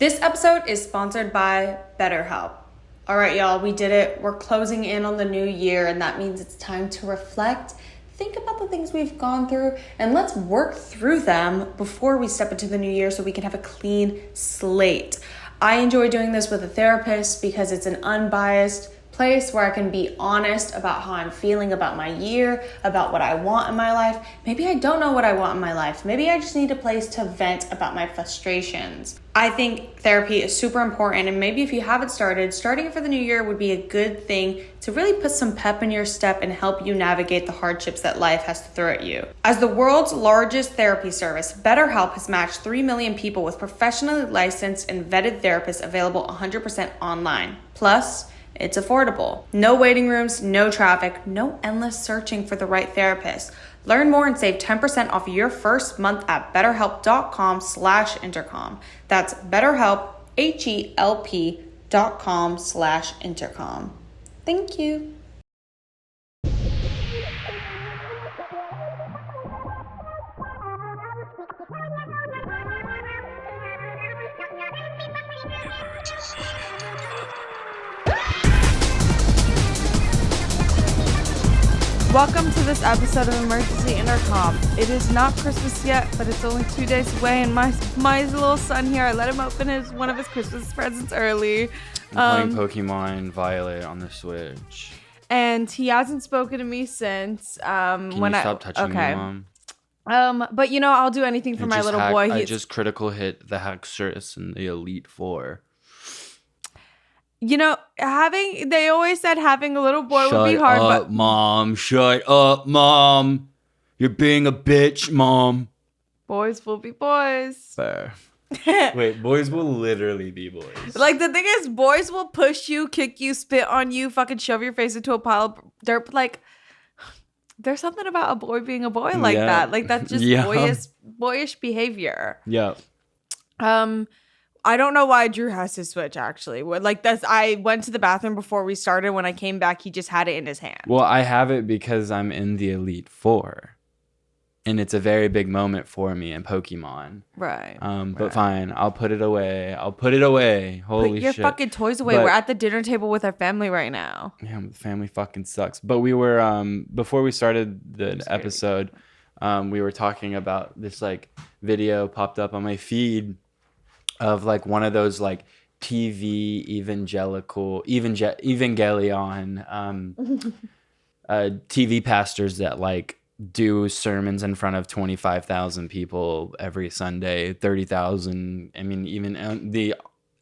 This episode is sponsored by BetterHelp. All right, y'all, we did it. We're closing in on the new year, and that means it's time to reflect, think about the things we've gone through, and let's work through them before we step into the new year so we can have a clean slate. I enjoy doing this with a therapist because it's an unbiased place where I can be honest about how I'm feeling about my year, about what I want in my life. Maybe I don't know what I want in my life. Maybe I just need a place to vent about my frustrations. I think therapy is super important, and maybe if you haven't started, starting it for the new year would be a good thing to really put some pep in your step and help you navigate the hardships that life has to throw at you. As the world's largest therapy service, BetterHelp has matched 3 million people with professionally licensed and vetted therapists available 100% online. Plus, it's affordable. No waiting rooms, no traffic, no endless searching for the right therapist. Learn more and save 10% off your first month at betterhelp.com/intercom. That's BetterHelp, HELP.com/intercom. Thank you. Welcome to this episode of Emergency Intercom. It is not Christmas yet, but it's only 2 days away, and my little son here, I let him open one of his Christmas presents early. I'm playing Pokemon Violet on the Switch. And he hasn't spoken to me since. Can you stop touching me, Mom? But you know, I'll do anything for my little boy. I just critical hit the Haxorus and the Elite Four. You know, they always said having a little boy would be hard, but Mom, shut up, Mom. You're being a bitch, Mom. Boys will be boys. Fair. Wait, boys will literally be boys. Like, the thing is, boys will push you, kick you, spit on you, fucking shove your face into a pile of dirt. But, like, there's something about a boy being a boy like that. Like, that's just boyish behavior. Yeah. I don't know why Drew has his Switch, actually. I went to the bathroom before we started. When I came back, he just had it in his hand. Well, I have it because I'm in the Elite Four. And it's a very big moment for me in Pokemon. Right. But fine, I'll put it away. Holy shit. Put your fucking toys away. We're at the dinner table with our family right now. Yeah, the family fucking sucks. But we were, before we started the episode, we were talking about this, like, video popped up on my feed of, like, one of those, like, TV Evangelion TV pastors that, like, do sermons in front of 25,000 people every Sunday, 30,000. I mean, even the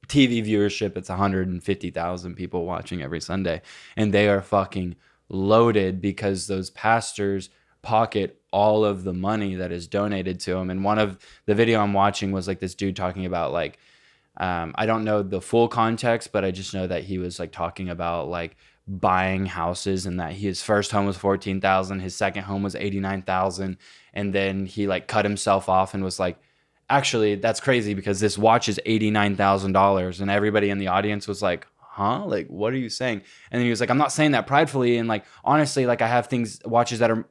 TV viewership, it's 150,000 people watching every Sunday. And they are fucking loaded because those pastors pocket all of the money that is donated to them. And one of the video I'm watching was like this dude talking about, like, I don't know the full context, but I just know that he was, like, talking about, like, buying houses, and that his first home was $14,000, his second home was $89,000, and then he, like, cut himself off and was like, actually, that's crazy because this watch is $89,000, and everybody in the audience was like, huh? Like, what are you saying? And then he was like, I'm not saying that pridefully, and, like, honestly, like, I have watches that are,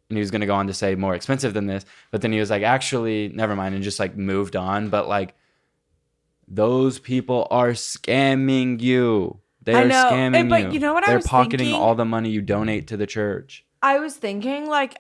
and he was going to go on to say more expensive than this, but then he was like, actually, never mind, and just, like, moved on. But, like, those people are scamming you. They're scamming you. But you know what I was thinking? They're pocketing all the money you donate to the church. I was thinking, like,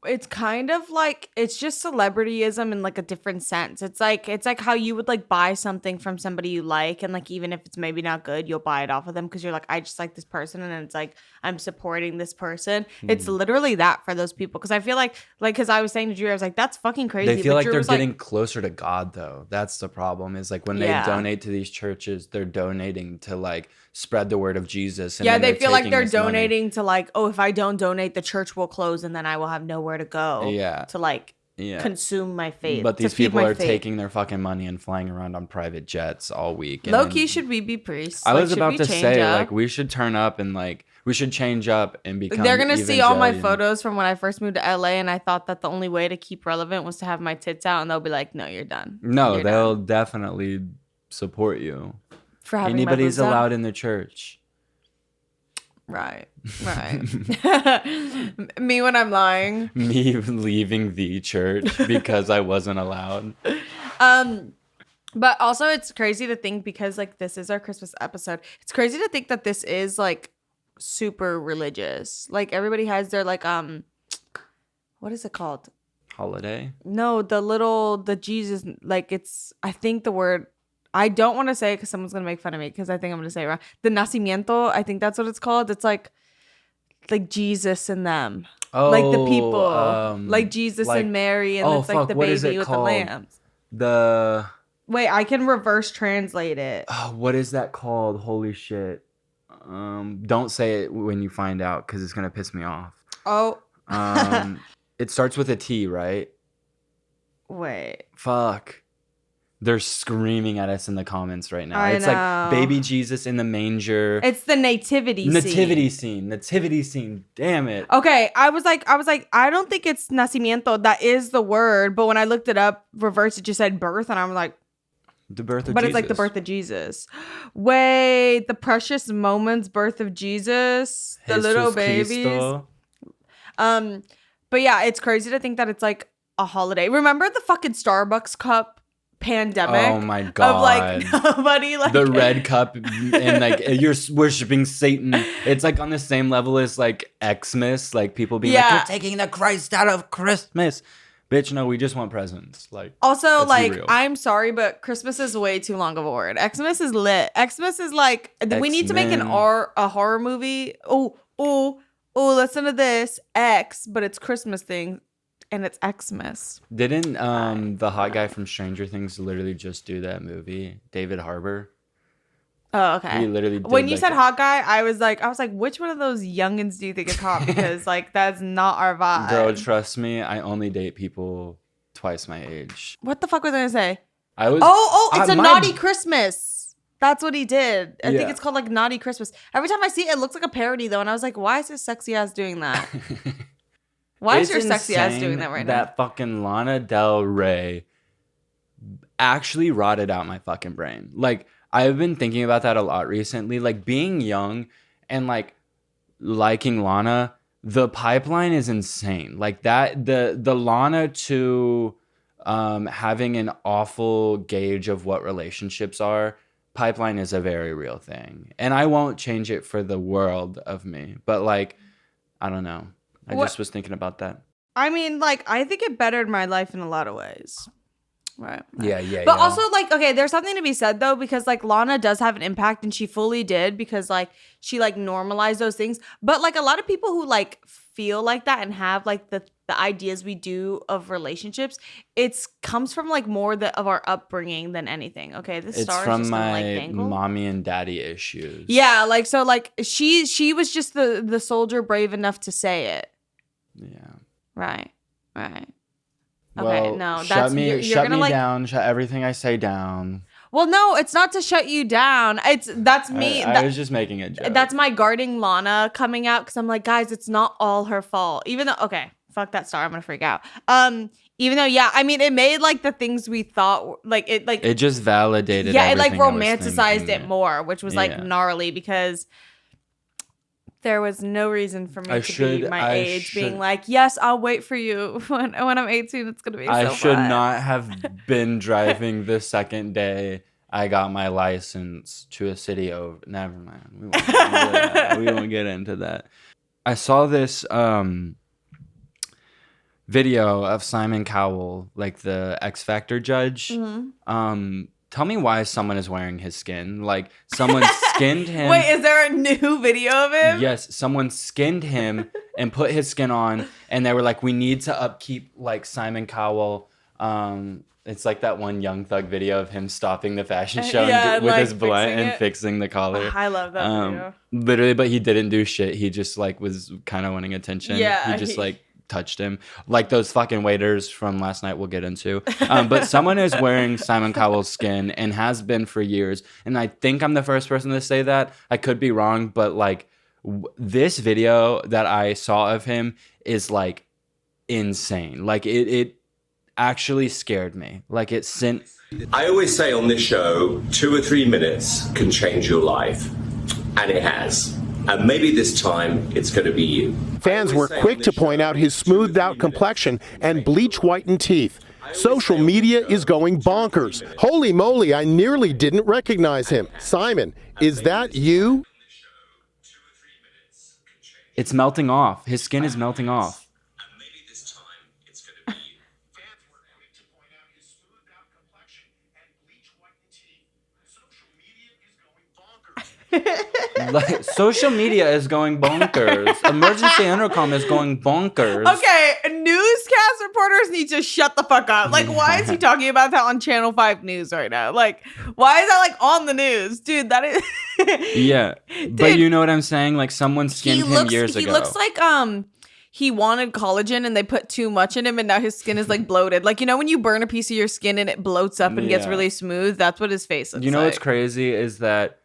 it's kind of like, it's just celebrityism in, like, a different sense. It's like how you would, like, buy something from somebody you like, and, like, even if it's maybe not good, you'll buy it off of them because you're like, I just like this person, and it's like, I'm supporting this person. It's literally that for those people. Because I feel like, because I was saying to Drew, I was like, that's fucking crazy. They feel like they're getting closer to God, though. That's the problem, is, like, when they donate to these churches, they're donating to, like, spread the word of Jesus. And they feel like they're donating to, like, oh, if I don't donate, the church will close, and then I will have nowhere to go to, like, consume my faith. But these people are taking their fucking money and flying around on private jets all week. Low-key, should we be priests? I was about to say, like, we should turn up and, like, we should change up and become They're going to see all my photos from when I first moved to LA, and I thought that the only way to keep relevant was to have my tits out, and they'll be like, no, you're done. No, they'll definitely support you. For having anybody's allowed in the church. Right. Me when I'm lying. Me leaving the church because I wasn't allowed. But also, it's crazy to think because like this is our Christmas episode. It's crazy to think that this is like super religious. Like everybody has their like what is it called? Holiday? No, the Jesus, like it's, I think the word, I don't want to say it because someone's going to make fun of me because I think I'm going to say it wrong. The nacimiento, I think that's what it's called. It's like Jesus and them. Oh, like the people. Like Jesus like, and Mary and it's like the baby with called? the lambs. The... Wait, I can reverse translate it. Oh, what is that called? Holy shit. Don't say it when you find out because it's going to piss me off. Oh. It starts with a T, right? Wait. Fuck. They're screaming at us in the comments right now. I It's know. like baby Jesus in the manger. It's the nativity scene. Nativity scene. Damn it. Okay, I was like, I don't think it's nacimiento. That is the word, but when I looked it up, reverse, it just said birth, and I'm like, The birth of but Jesus. it's like the birth of Jesus. Wait, the precious moments, birth of Jesus, the little babies. Cristo. But yeah, it's crazy to think that it's like a holiday. Remember the fucking Starbucks cup pandemic? Oh my god! Of like nobody like the red cup and like you're worshiping Satan. It's like on the same level as like Xmas, like people being like, "You're taking the Christ out of Christmas." Bitch, no, we just want presents. Like also, like I'm sorry, but Christmas is way too long of a word. Xmas is lit. Xmas is like we need to make a horror movie. Oh, listen to this. X, but it's Christmas thing, and it's Xmas. Didn't the hot guy from Stranger Things literally just do that movie? David Harbour. Oh, okay. He literally did when you said hot guy, I was like, which one of those youngins do you think is hot? Because like that's not our vibe. Girl, trust me, I only date people twice my age. What the fuck was I gonna say? I was. It's a naughty Christmas. That's what he did. I think it's called like Naughty Christmas. Every time I see it, it looks like a parody though, and I was like, why is this sexy ass doing that? Why is your sexy ass doing that right now? That fucking Lana Del Rey actually rotted out my fucking brain. Like, I've been thinking about that a lot recently. Like, being young and, like, liking Lana, the pipeline is insane. Like, that, the Lana to having an awful gauge of what relationships are, pipeline is a very real thing. And I won't change it for the world of me. But, like, I don't know. I just was thinking about that. I mean, like, I think it bettered my life in a lot of ways. Right. Yeah. But also, like, okay, there's something to be said, though, because, like, Lana does have an impact, and she fully did, because, like, she, like, normalized those things. But, like, a lot of people who, like, feel like that and have, like, the ideas we do of relationships, it comes from, like, more of our upbringing than anything, okay? It's from my mommy and daddy issues. Yeah, like, so, like, she was just the soldier brave enough to say it. Yeah. Right. Well, okay, no, shut me like, down. Shut everything I say down. Well, no, it's not to shut you down. That's me. I was just making a joke. That's my guarding Lana coming out because I'm like, guys, it's not all her fault. Even though, okay, fuck that star, I'm gonna freak out. Even though, yeah, I mean, it made like the things we thought, it just validated. Yeah, it like romanticized it more, which was like Yeah. gnarly because there was no reason for me to be my age being like, yes, I'll wait for you when I'm 18. It's gonna be so fun. I should not have been driving the second day I got my license to a city over. Never mind. We won't get into that. I saw this video of Simon Cowell, like the X Factor judge. Mm-hmm. Tell me why someone is wearing his skin. Like, someone skinned him. Wait, is there a new video of him? Yes, someone skinned him and put his skin on, and they were like, we need to upkeep, like, Simon Cowell. It's like that one Young Thug video of him stopping the fashion show with like, his blunt and fixing the collar. I love that video. Literally, but he didn't do shit. He just, like, was kind of wanting attention. Yeah. He just, like, touched him, like those fucking waiters from last night we'll get into. But someone is wearing Simon Cowell's skin and has been for years, and I think I'm the first person to say that. I could be wrong, but like this video that I saw of him is like insane. Like it actually scared me. Like it sent. I always say on this show, 2 or 3 minutes can change your life, and it has. And maybe this time it's going to be you. Fans were quick to point out his smoothed out complexion and bleach whitened teeth. Social media is going bonkers. Holy moly, I nearly didn't recognize him. Simon, is that you? It's melting off. His skin is melting off. And maybe this time it's going to be you. Fans were quick to point out his smoothed out complexion and bleach whitened teeth. Social media is going bonkers. Like, social media is going bonkers. Emergency Intercom is going bonkers. Okay, newscast reporters need to shut the fuck up. Like, why is he talking about that on Channel 5 News right now? Like, why is that, like, on the news? Dude, that is... Yeah, but Dude, you know what I'm saying? Like, someone skinned him years ago. He looks like, he wanted collagen and they put too much in him and now his skin is, like, bloated. Like, you know when you burn a piece of your skin and it bloats up and gets really smooth? That's what his face looks like. You know what's crazy is that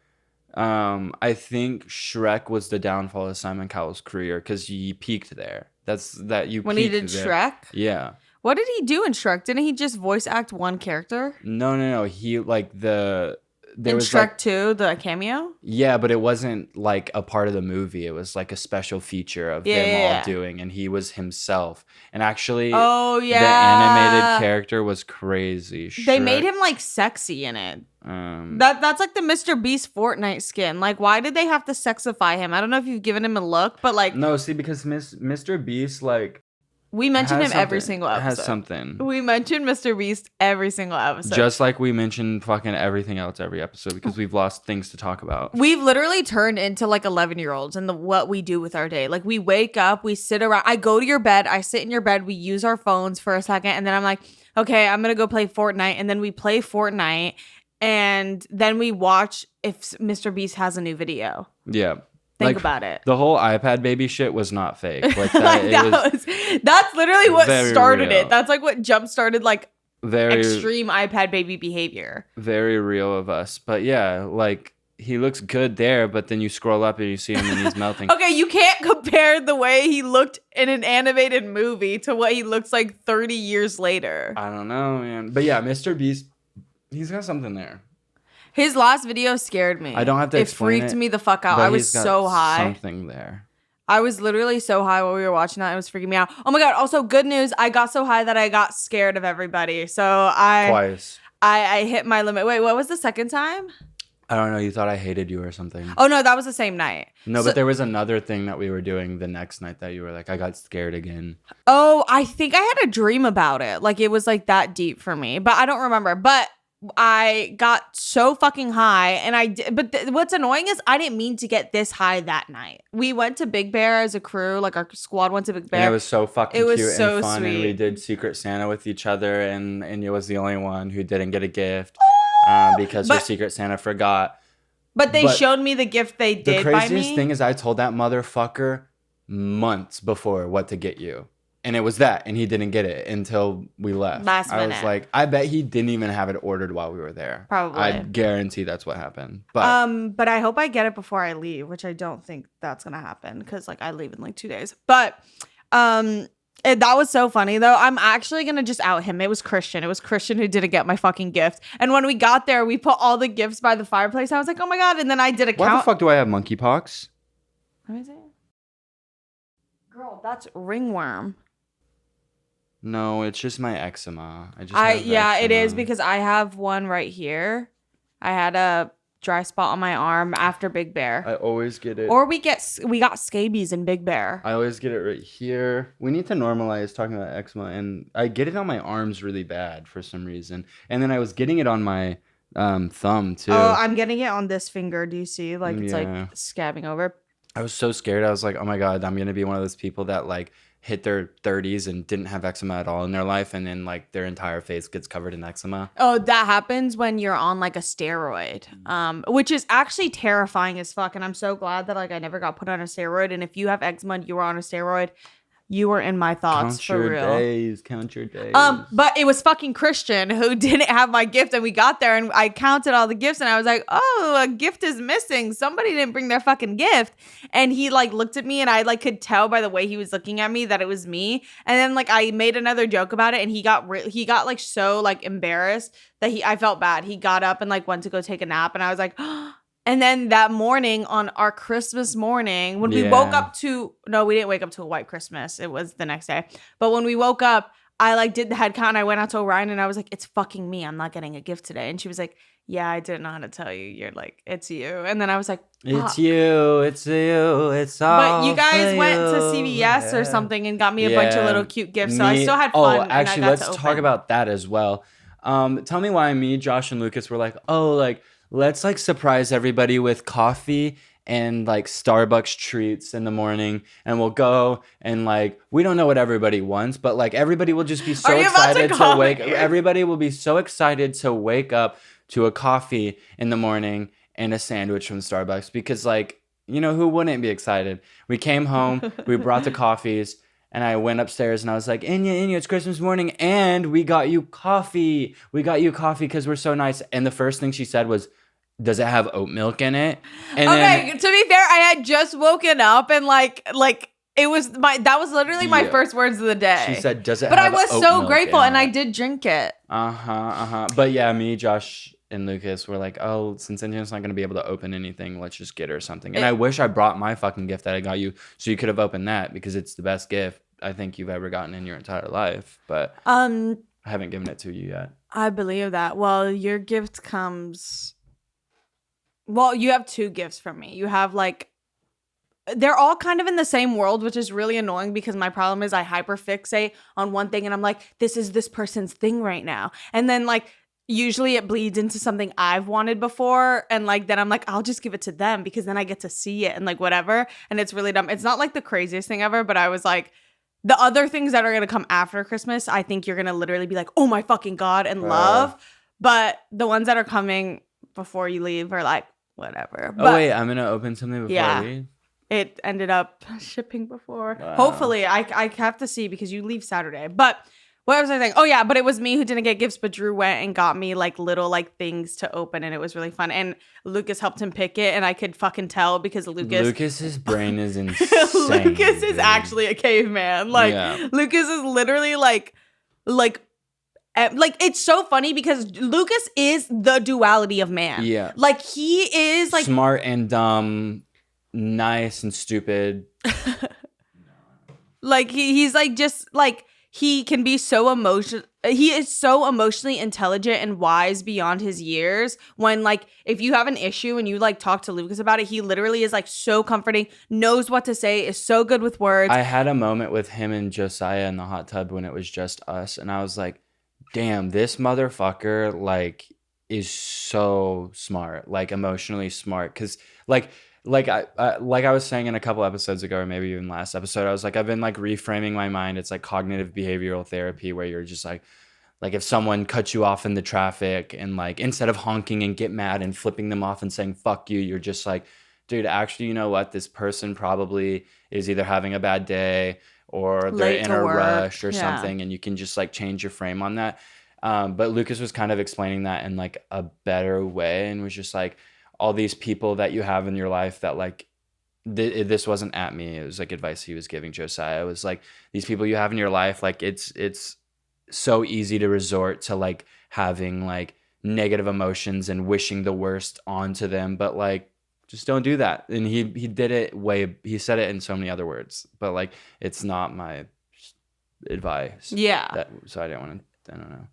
I think Shrek was the downfall of Simon Cowell's career because he peaked there. When he did there. Shrek? Yeah. What did he do in Shrek? Didn't he just voice act one character? No. He like there in was Shrek like, 2, the cameo? Yeah, but it wasn't like a part of the movie. It was like a special feature of them all doing, and he was himself. And actually, the animated character was crazy. They made him like sexy in it. That's like the MrBeast Fortnite skin. Like, why did they have to sexify him? I don't know if you've given him a look, but like, no, see, because MrBeast like. We mention him every single episode. Has something. We mention MrBeast every single episode. Just like we mention fucking everything else every episode because we've lost things to talk about. We've literally turned into like 11-year-olds in what we do with our day. Like we wake up, we sit around. I go to your bed, I sit in your bed, we use our phones for a second, and then I'm like, okay, I'm gonna go play Fortnite, and then we play Fortnite, and then we watch if MrBeast has a new video. Yeah. Think about it. The whole iPad baby shit was not fake. Like that, that's literally what started real. it. That's like what jump started like very extreme iPad baby behavior. Very real of us. But yeah, like he looks good there, but then you scroll up and you see him and he's melting. Okay, you can't compare the way he looked in an animated movie to what he looks like 30 years later. I don't know, man. But yeah, MrBeast, he's got something there. His last video scared me. I don't have to explain it. It freaked me the fuck out. I was so high. Something there. I was literally so high while we were watching that. It was freaking me out. Oh my God. Also, good news. I got so high that I got scared of everybody. So Twice. I hit my limit. Wait, what was the second time? I don't know. You thought I hated you or something. Oh no, that was the same night. No, but there was another thing that we were doing the next night that you were like, I got scared again. Oh, I think I had a dream about it. Like it was like that deep for me, but I don't remember. But I got so fucking high and what's annoying is I didn't mean to get this high that night. We went to Big Bear as a crew, like our squad went to Big Bear. And it was so fucking cute so and fun. sweet. And we did Secret Santa with each other and you was the only one who didn't get a gift because your Secret Santa forgot. But they showed me the gift they did by me. The craziest thing is I told that motherfucker months before what to get you. And it was that, and he didn't get it until we left. Last minute. I was like, I bet he didn't even have it ordered while we were there. Probably. I guarantee that's what happened. But I hope I get it before I leave, which I don't think that's gonna happen because like I leave in like 2 days. But that was so funny though. I'm actually gonna just out him. It was Christian. It was Christian who didn't get my fucking gift. And when we got there, we put all the gifts by the fireplace. I was like, oh my God. And then I did a count. Why the fuck do I have monkeypox? What is it? Girl, that's ringworm. No, it's just my eczema. It is because I have one right here. I had a dry spot on my arm after Big Bear. I always get it. Or we got scabies in Big Bear. I always get it right here. We need to normalize talking about eczema, and I get it on my arms really bad for some reason. And then I was getting it on my thumb too. Oh, I'm getting it on this finger. Do you see? Like it's like scabbing over. I was so scared. I was like, oh my God, I'm gonna be one of those people that like hit their 30s and didn't have eczema at all in their life, and then like their entire face gets covered in eczema. Oh, that happens when you're on like a steroid, which is actually terrifying as fuck. And I'm so glad that like I never got put on a steroid. And if you have eczema and you were on a steroid, you were in my thoughts for real. Count your days. But it was fucking Christian who didn't have my gift, and we got there and I counted all the gifts and I was like, oh, a gift is missing. Somebody didn't bring their fucking gift. And he like looked at me and I like could tell by the way he was looking at me that it was me. And then like I made another joke about it and he got like so like embarrassed that I felt bad. He got up and like went to go take a nap and I was like, oh. And then that morning, on our Christmas morning, when we woke up to, no, we didn't wake up to a white Christmas. It was the next day. But when we woke up, I like did the head count. And I went out to Orion and I was like, it's fucking me. I'm not getting a gift today. And she was like, yeah, I didn't know how to tell you. You're like, it's you. And then I was like, fuck. It's you. It's all. But you guys went to CVS or something and got me a bunch of little cute gifts. So I still had fun. Oh, actually, let's talk about that as well. Tell me why me, Josh, and Lucas were like, oh, like, let's like surprise everybody with coffee and like Starbucks treats in the morning, and we'll go and like we don't know what everybody wants, but like everybody will just be so excited to wake. Everybody will be so excited to wake up to a coffee in the morning and a sandwich from Starbucks because like who wouldn't be excited? We came home, we brought the coffees. And I went upstairs and I was like, Enya, it's Christmas morning and we got you coffee. We got you coffee because we're so nice. And the first thing she said was, does it have oat milk in it? And okay, to be fair, I had just woken up and like it was that was literally my first words of the day. She said, does it but have I was oat so milk grateful in and it? I did drink it. But yeah, me, Josh, and Lucas were like, oh, since Enya's not going to be able to open anything, let's just get her something. And I wish I brought my fucking gift that I got you so you could have opened that because it's the best gift I think you've ever gotten in your entire life. But I haven't given it to you yet. I believe that. Well, your gift comes... Well, you have two gifts from me. You have like... They're all kind of in the same world, which is really annoying because my problem is I hyperfixate on one thing and I'm like, this is this person's thing right now. And then like... Usually it bleeds into something I've wanted before. And like, then I'm like, I'll just give it to them because then I get to see it and like whatever. And it's really dumb. It's not like the craziest thing ever, but I was like, the other things that are going to come after Christmas, I think you're going to literally be like, oh my fucking God, and love. But the ones that are coming before you leave are like, whatever. But, wait, I'm going to open something before I leave? It ended up shipping before. Wow. Hopefully, I have to see because you leave Saturday. But what was I saying? Oh, yeah, but it was me who didn't get gifts, but Drew went and got me like little like things to open and it was really fun. And Lucas helped him pick it and I could fucking tell because Lucas's brain is insane. Lucas is actually a caveman. Like Lucas is literally like it's so funny because Lucas is the duality of man. Yeah. Like he is like smart and dumb, nice and stupid. Like he's like just like he can be so emotional. He is so emotionally intelligent and wise beyond his years. When like if you have an issue and you like talk to Lucas about it, he literally is like so comforting, knows what to say, is so good with words. I had a moment with him and Josiah in the hot tub when it was just us, and I was like, damn, this motherfucker like is so smart, like emotionally smart. Cause like I was saying in a couple episodes ago, or maybe even last episode, I was like, I've been like reframing my mind. It's like cognitive behavioral therapy where you're just like if someone cuts you off in the traffic and like instead of honking and get mad and flipping them off and saying fuck you, you're just like, dude, actually, you know what? This person probably is either having a bad day or they're in a rush or something, and you can just like change your frame on that. But Lucas was kind of explaining that in like a better way and was just like, all these people that you have in your life that like this wasn't at me, it was like advice he was giving Josiah. It was like these people you have in your life, like it's so easy to resort to like having like negative emotions and wishing the worst onto them, but like just don't do that. And he did it he said it in so many other words, but like it's not my advice. So I didn't want to, I don't know.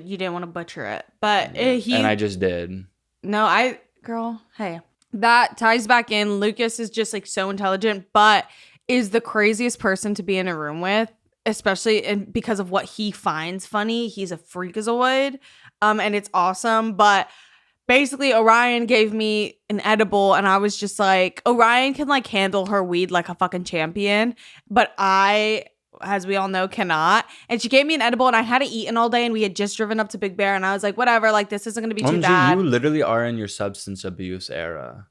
You didn't want to butcher it, but and I just did. No, girl, hey. That ties back in. Lucas is just like so intelligent, but is the craziest person to be in a room with, especially because of what he finds funny. He's a freakazoid, and it's awesome. But basically, Orion gave me an edible, and I was just like, Orion can like handle her weed like a fucking champion, but I, as we all know, cannot. And she gave me an edible and I hadn't eaten all day and we had just driven up to Big Bear and I was like, whatever, like this isn't going to be too bad. You literally are in your substance abuse era.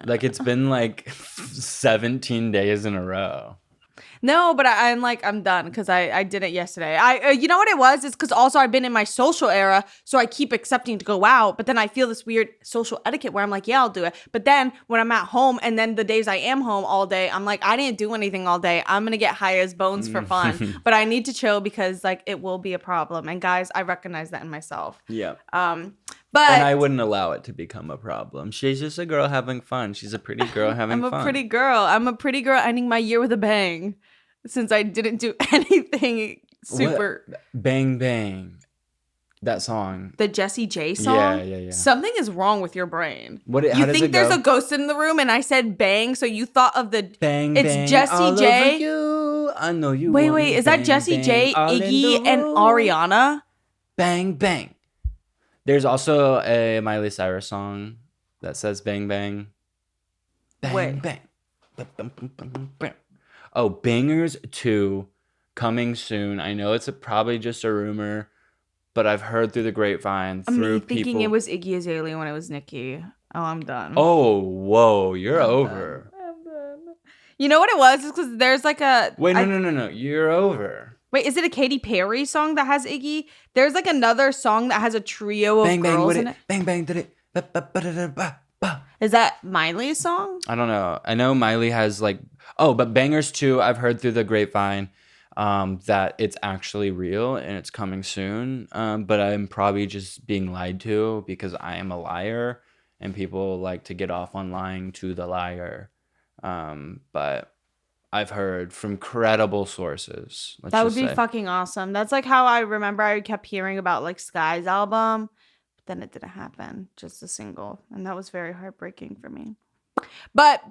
Like it's been like 17 days in a row. No, but I'm like, I'm done because I did it yesterday. You know what it was? It's because also I've been in my social era, so I keep accepting to go out, but then I feel this weird social etiquette where I'm like, yeah, I'll do it. But then when I'm at home and then the days I am home all day, I'm like, I didn't do anything all day. I'm going to get high as bones for fun. But I need to chill because like it will be a problem. And guys, I recognize that in myself. Yeah. And I wouldn't allow it to become a problem. She's just a girl having fun. She's a pretty girl having fun. I'm a pretty girl. I'm a pretty girl ending my year with a bang. Since I didn't do anything super. What? Bang Bang. That song. The Jessie J song? Yeah. Something is wrong with your brain. How you does think it there's go? a ghost in the room and I said bang, so you thought of the Bang it's bang Jessie all J. over you. I know you. Wait, want me. is that Bang, Jessie bang, J, all in the Iggy, and room. Ariana? Bang bang. There's also a Miley Cyrus song that says bang bang. Bang Wait. bang. Oh, Bangers 2 coming soon. I know it's probably just a rumor, but I've heard through the grapevine through thinking people. it was Iggy Azalea when it was Nicki. Oh, I'm done. Oh, whoa, you're over. I'm done. You know what it was? It's because there's like a... Wait, no. You're over. Wait, is it a Katy Perry song that has Iggy? There's like another song that has a trio of Bang bang girls with in it. it. Bang bang did it. Ba, ba, ba, da, da, ba, ba. Is that Miley's song? I don't know. I know Miley has like... Oh, but Bangers 2, I've heard through the grapevine that it's actually real and it's coming soon. But I'm probably just being lied to because I am a liar and people like to get off on lying to the liar. But I've heard from credible sources. That would be fucking awesome. That's like how I remember I kept hearing about like Sky's album, but then it didn't happen. Just a single. And that was very heartbreaking for me. But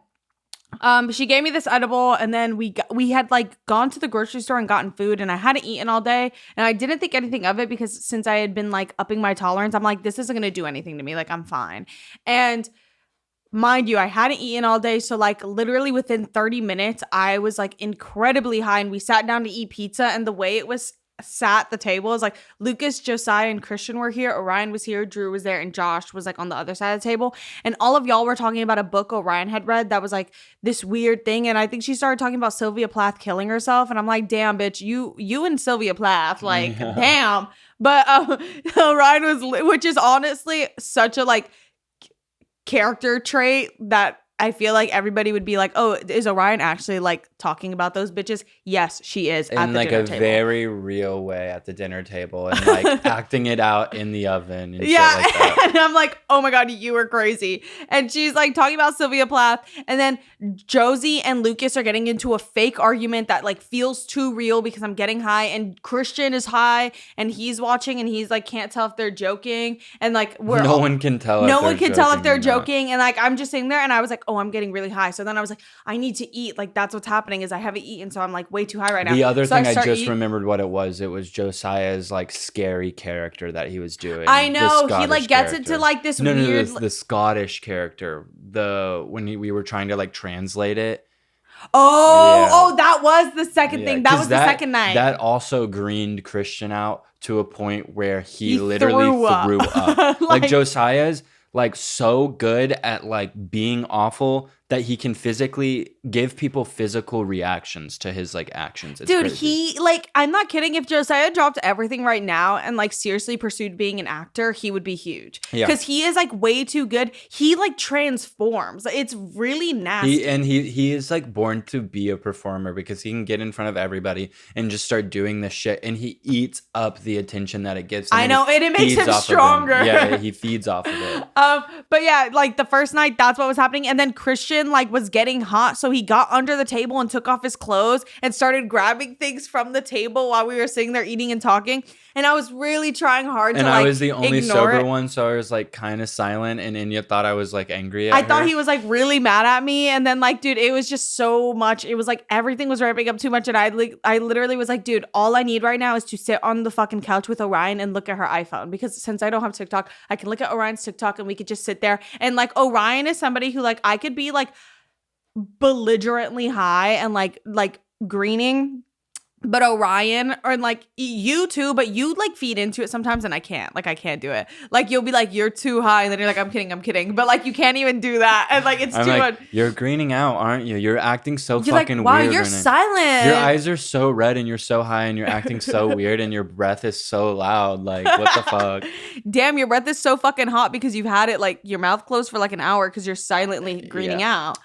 she gave me this edible and then we had like gone to the grocery store and gotten food and I hadn't eaten all day and I didn't think anything of it because since I had been like upping my tolerance, I'm like, this isn't going to do anything to me. Like I'm fine. And mind you, I hadn't eaten all day. So like literally within 30 minutes, I was like incredibly high and we sat down to eat pizza and the way it was sat at the table is like Lucas, Josiah, and Christian were here. Orion was here. Drew was there. And Josh was like on the other side of the table. And all of y'all were talking about a book Orion had read that was like this weird thing. And I think she started talking about Sylvia Plath killing herself. And I'm like, damn, bitch, you and Sylvia Plath, like, damn. But Orion was, which is honestly such a like character trait that I feel like everybody would be like, oh, is Orion actually like talking about those bitches? Yes, she is at the like dinner a table. very real way at the dinner table and like acting it out in the oven and shit like that. And I'm like, oh my God, you were crazy. And she's like talking about Sylvia Plath. And then Josie and Lucas are getting into a fake argument that like feels too real because I'm getting high. And Christian is high and he's watching and he's like, can't tell if they're joking. And like, no one can tell if they're joking. And like, I'm just sitting there and I was like, oh, I'm getting really high. So then I was like, I need to eat. Like, that's what's happening is I haven't eaten. So I'm like way too high right now. The other so thing I just remembered what it was Josiah's like scary character that he was doing. I know. He like gets character. into like this no, weird. The Scottish character. We were trying to like translate it. Oh, that was the second thing. That was the second night. That also greened Christian out to a point where he literally threw up. Like Josiah's like so good at like being awful that he can physically give people physical reactions to his like actions. It's dude, crazy. he like, I'm not kidding. If Josiah dropped everything right now and like seriously pursued being an actor, he would be huge. Yeah. Because he is like way too good. He like transforms. It's really nasty. He is like born to be a performer because he can get in front of everybody and just start doing this shit and he eats up the attention that it gives him. I know, and it makes him stronger. Yeah, he feeds off of it. But yeah, like the first night, that's what was happening. And then Christian like was getting hot. So he got under the table and took off his clothes and started grabbing things from the table while we were sitting there eating and talking. And I was really trying hard to like I was the only sober it. one, so I was like kind of silent and Enya thought I was like angry at I her. thought he was like really mad at me. And then like, dude, it was just so much. It was like everything was ramping up too much. And I literally was like, dude, all I need right now is to sit on the fucking couch with Orion and look at her iPhone. Because since I don't have TikTok, I can look at Orion's TikTok and we could just sit there. And like Orion is somebody who like I could be like belligerently high and like greening, but Orion or like you too, but you like feed into it sometimes and I can't do it. Like you'll be like, you're too high and then you're like, I'm kidding, but like you can't even do that and like it's too much. You're greening out, aren't you? You're acting so you're fucking like, wow, weird. You're silent. Your eyes are so red and you're so high and you're acting so weird and your breath is so loud. Like what the fuck? Damn, your breath is so fucking hot because you've had it like your mouth closed for like an hour because you're silently greening out.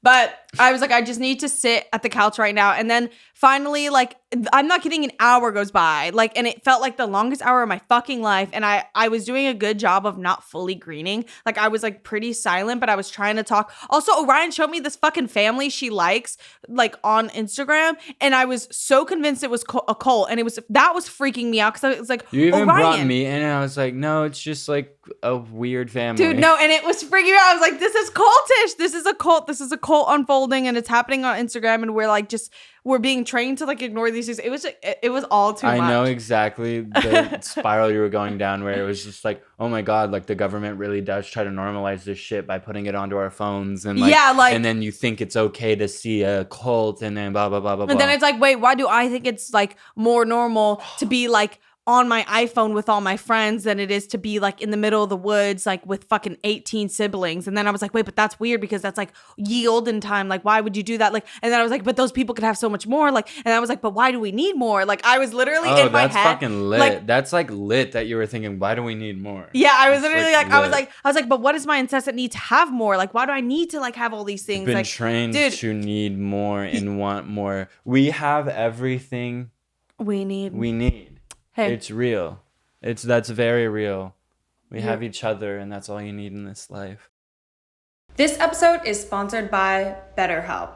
But I was like, I just need to sit at the couch right now. And then finally, like, I'm not kidding, an hour goes by. Like, and it felt like the longest hour of my fucking life. And I was doing a good job of not fully greening. Like, I was like pretty silent, but I was trying to talk. Also, Orion showed me this fucking family she likes, like on Instagram. And I was so convinced it was a cult. And that was freaking me out. Cause I was like, You even Orion brought me in, and I was like, no, it's just like a weird family. Dude, no, and it was freaking me out. I was like, this is cultish. This is a cult. This is a cult unfolding, and it's happening on Instagram, and we're being trained to like ignore these things. It was all too much. I know exactly the spiral you were going down, where it was just like, oh my God, like the government really does try to normalize this shit by putting it onto our phones, and and then you think it's okay to see a cult, and then blah blah blah blah. And then it's like, wait, why do I think it's like more normal to be like on my iPhone with all my friends than it is to be like in the middle of the woods, like with fucking 18 siblings. And then I was like, wait, but that's weird because that's like ye olden time. Like, why would you do that? Like, and then I was like, but those people could have so much more. Like, and I was like, but why do we need more? Like, I was literally in my head. That's fucking lit. Like, that's like lit that you were thinking, why do we need more? Yeah, I was literally like, lit. I was like, but what is my incessant need to have more? Like, why do I need to like have all these things? Been like, trained to need more and want more. We have everything we need. Hey. It's real. That's very real. We have each other, and that's all you need in this life. This episode is sponsored by BetterHelp.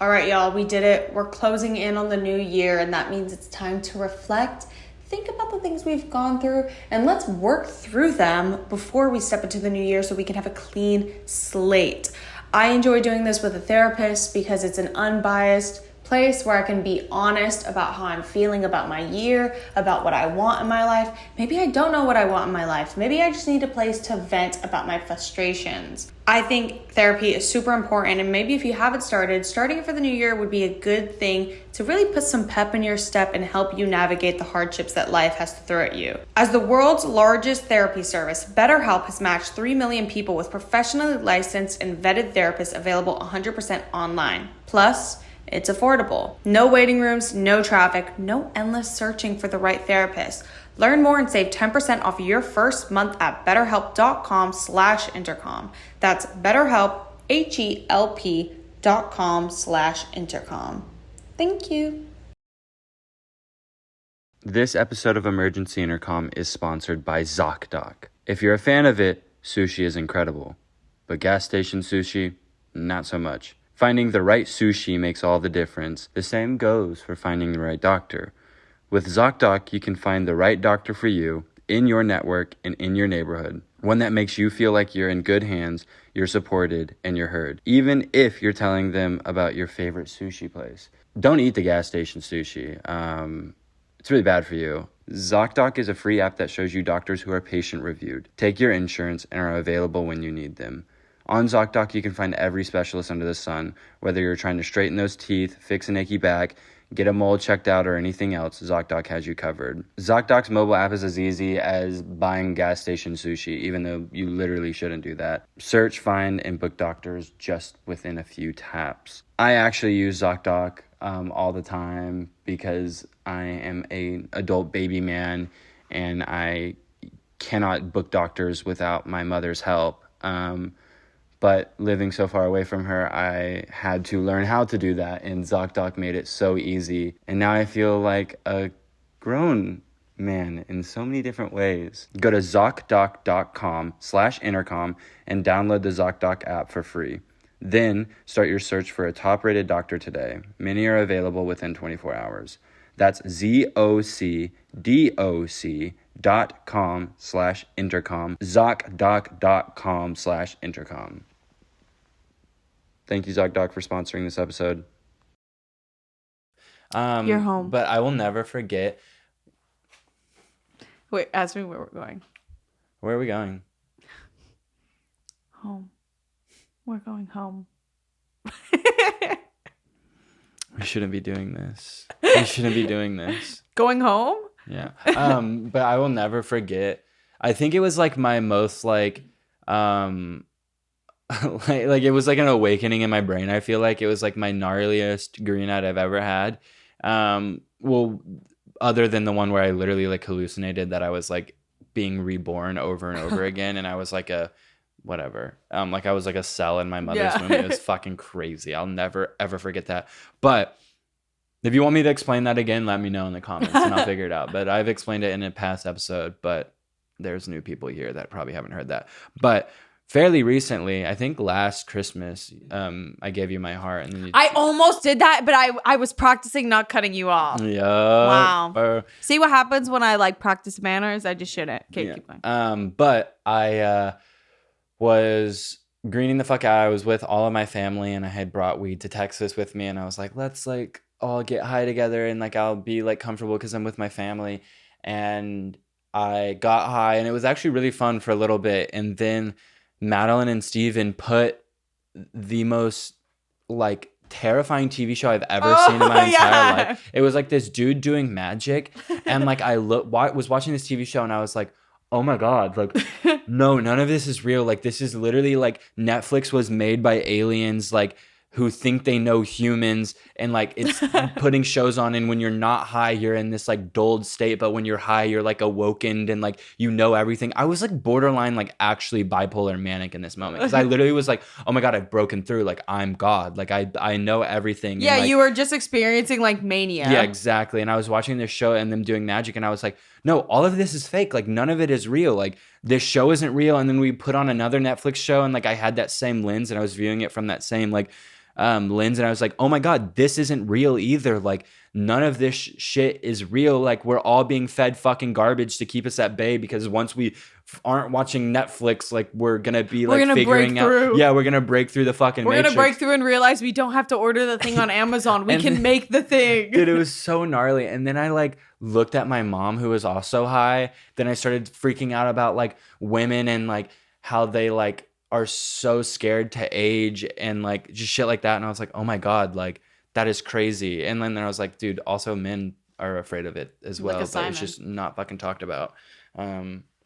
All right, y'all, we did it. We're closing in on the new year, and that means it's time to reflect, think about the things we've gone through, and let's work through them before we step into the new year so we can have a clean slate. I enjoy doing this with a therapist because it's an unbiased place where I can be honest about how I'm feeling about my year, about what I want in my life. Maybe I don't know what I want in my life. Maybe I just need a place to vent about my frustrations. I think therapy is super important, and maybe if you haven't starting it for the new year would be a good thing to really put some pep in your step and help you navigate the hardships that life has to throw at you. As the world's largest therapy service, BetterHelp has matched 3 million people with professionally licensed and vetted therapists available 100% online. Plus, it's affordable. No waiting rooms, no traffic, no endless searching for the right therapist. Learn more and save 10% off your first month at betterhelp.com/intercom. That's BetterHelp, HELP.com/intercom. Thank you. This episode of Emergency Intercom is sponsored by ZocDoc. If you're a fan of it, sushi is incredible. But gas station sushi, not so much. Finding the right sushi makes all the difference. The same goes for finding the right doctor. With ZocDoc, you can find the right doctor for you in your network and in your neighborhood. One that makes you feel like you're in good hands, you're supported, and you're heard. Even if you're telling them about your favorite sushi place. Don't eat the gas station sushi. It's really bad for you. ZocDoc is a free app that shows you doctors who are patient reviewed, take your insurance, and are available when you need them. On ZocDoc, you can find every specialist under the sun, whether you're trying to straighten those teeth, fix an achy back, get a mole checked out, or anything else, ZocDoc has you covered. ZocDoc's mobile app is as easy as buying gas station sushi, even though you literally shouldn't do that. Search, find, and book doctors just within a few taps. I actually use ZocDoc all the time because I am an adult baby man, and I cannot book doctors without my mother's help. But living so far away from her, I had to learn how to do that, and ZocDoc made it so easy. And now I feel like a grown man in so many different ways. Go to ZocDoc.com/intercom and download the ZocDoc app for free. Then start your search for a top-rated doctor today. Many are available within 24 hours. That's ZocDoc.com/intercom, ZocDoc.com/intercom. Thank you, ZocDoc, for sponsoring this episode. You're home. But I will never forget. Wait, ask me where we're going. Where are we going? Home. We're going home. We shouldn't be doing this. We shouldn't be doing this. Going home? Yeah. But I will never forget. I think it was like my most like it was like an awakening in my brain. I feel like it was like my gnarliest green out I've ever had. Well, other than the one where I literally like hallucinated that I was like being reborn over and over again, and I was like a whatever. Like I was like a cell in my mother's Yeah. womb. It was fucking crazy. I'll never ever forget that. But if you want me to explain that again, let me know in the comments and I'll figure it out. But I've explained it in a past episode, but there's new people here that probably haven't heard that. But fairly recently, I think last Christmas, I gave you my heart. And then I almost did that, but I was practicing not cutting you off. Yeah. Wow. See what happens when I like practice manners? I just shouldn't. Okay, keep going. But I was greening the fuck out. I was with all of my family and I had brought weed to Texas with me. And I was like, let's like all get high together and like I'll be like comfortable because I'm with my family. And I got high and it was actually really fun for a little bit. And then Madeline and Steven put the most like terrifying TV show I've ever seen in my entire life. It was like this dude doing magic. And like I was watching this TV show and I was like, oh my God, like, no, none of this is real. Like, this is literally like Netflix was made by aliens, like, who think they know humans, and like it's putting shows on, and when you're not high, you're in this like dulled state, but when you're high, you're like awokened and like you know everything. I was like borderline like actually bipolar manic in this moment because I literally was like, oh my God, I've broken through. Like I'm God. Like I know everything. Yeah, and, like, you were just experiencing like mania. Yeah, exactly. And I was watching this show and them doing magic, and I was like, no, all of this is fake. Like none of it is real. Like this show isn't real. And then we put on another Netflix show, and like I had that same lens, and I was viewing it from that same like lens, and I was like, oh my God, this isn't real either. Like none of this shit is real. Like we're all being fed fucking garbage to keep us at bay, because once we aren't watching Netflix, like we're gonna be like figuring out. Yeah, we're gonna break through the fucking We're matrix. gonna break through and realize we don't have to order the thing on Amazon. We can make the thing. Dude, it was so gnarly. And then I like looked at my mom, who was also high. Then I started freaking out about like women and like how they like are so scared to age and like just shit like that. And I was like, oh my God, like that is crazy. And then I was like, dude, also men are afraid of it as well, like but it's just not fucking talked about.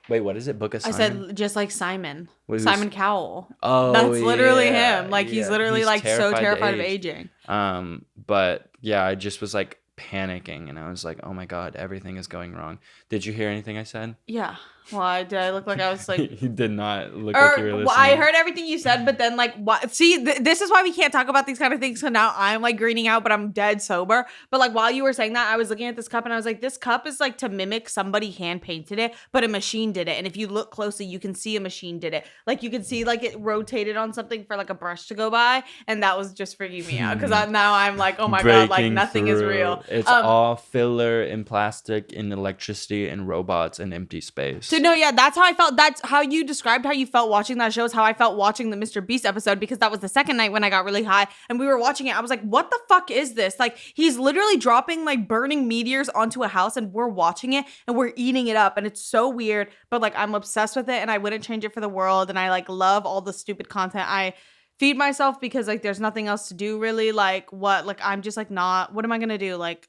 Wait, what is it? Book of Simon? I said just like Simon. Who's Simon Cowell. Oh, that's literally yeah, him. Like he's literally like so terrified of aging. But yeah, I just was like panicking, and I was like, oh my God, everything is going wrong. Did you hear anything I said? Yeah. Why did I look like I was like? You did not look like you were listening. I heard everything you said, but then like, what? See, this is why we can't talk about these kind of things. So now I'm like greening out, but I'm dead sober. But like while you were saying that, I was looking at this cup and I was like, this cup is like to mimic somebody hand painted it, but a machine did it. And if you look closely, you can see a machine did it. Like you can see like it rotated on something for like a brush to go by, and that was just freaking me out because now I'm like, oh my God, like nothing is real. It's all filler and plastic and electricity and robots and empty space. So no, yeah, that's how I felt. That's how you described how you felt watching that show, is how I felt watching the MrBeast episode, because that was the second night when I got really high and we were watching it. I was like, what the fuck is this? Like he's literally dropping like burning meteors onto a house and we're watching it and we're eating it up, and it's so weird, but like I'm obsessed with it and I wouldn't change it for the world, and I like love all the stupid content. I feed myself because like there's nothing else to do really. Like what? Like I'm just like not, what am I gonna do? Like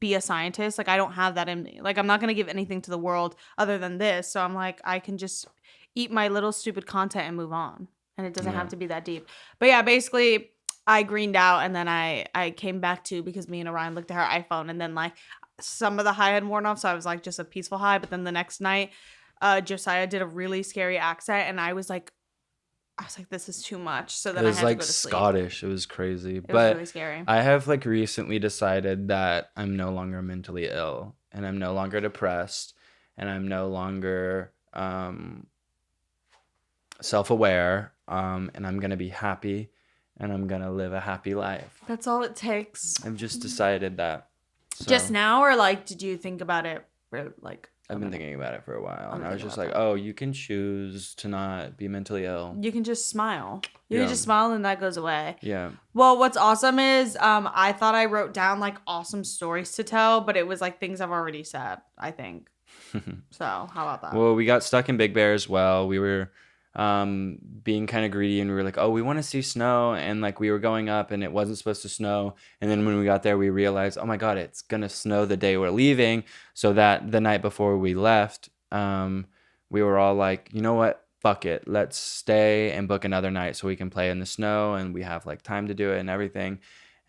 be a scientist? Like I don't have that in me. Like I'm not gonna give anything to the world other than this, so I'm like I can just eat my little stupid content and move on, and it doesn't have to be that deep. But yeah, basically I greened out, and then I came back to, because me and Orion looked at her iPhone, and then like some of the high had worn off, so I was like just a peaceful high. But then the next night Josiah did a really scary accent, and I was like, this is too much. So then it was I had like to go to sleep. Scottish. It was crazy. It was really scary. I have like recently decided that I'm no longer mentally ill, and I'm no longer depressed, and I'm no longer self-aware, and I'm gonna be happy, and I'm gonna live a happy life. That's all it takes. I've just decided that. So, just now, or like did you think about it for like? I've been thinking about it for a while, and I was just like, oh, you can choose to not be mentally ill. You can just smile. You can just smile and that goes away. Yeah. Well, what's awesome is I thought I wrote down like awesome stories to tell, but it was like things I've already said, I think. So how about that? Well, we got stuck in Big Bear as well. We were being kind of greedy, and we were like, oh, we want to see snow, and like we were going up and it wasn't supposed to snow, and then when we got there we realized, oh my God, it's gonna snow the day we're leaving. So that the night before we left, we were all like, you know what, fuck it, let's stay and book another night so we can play in the snow and we have like time to do it and everything.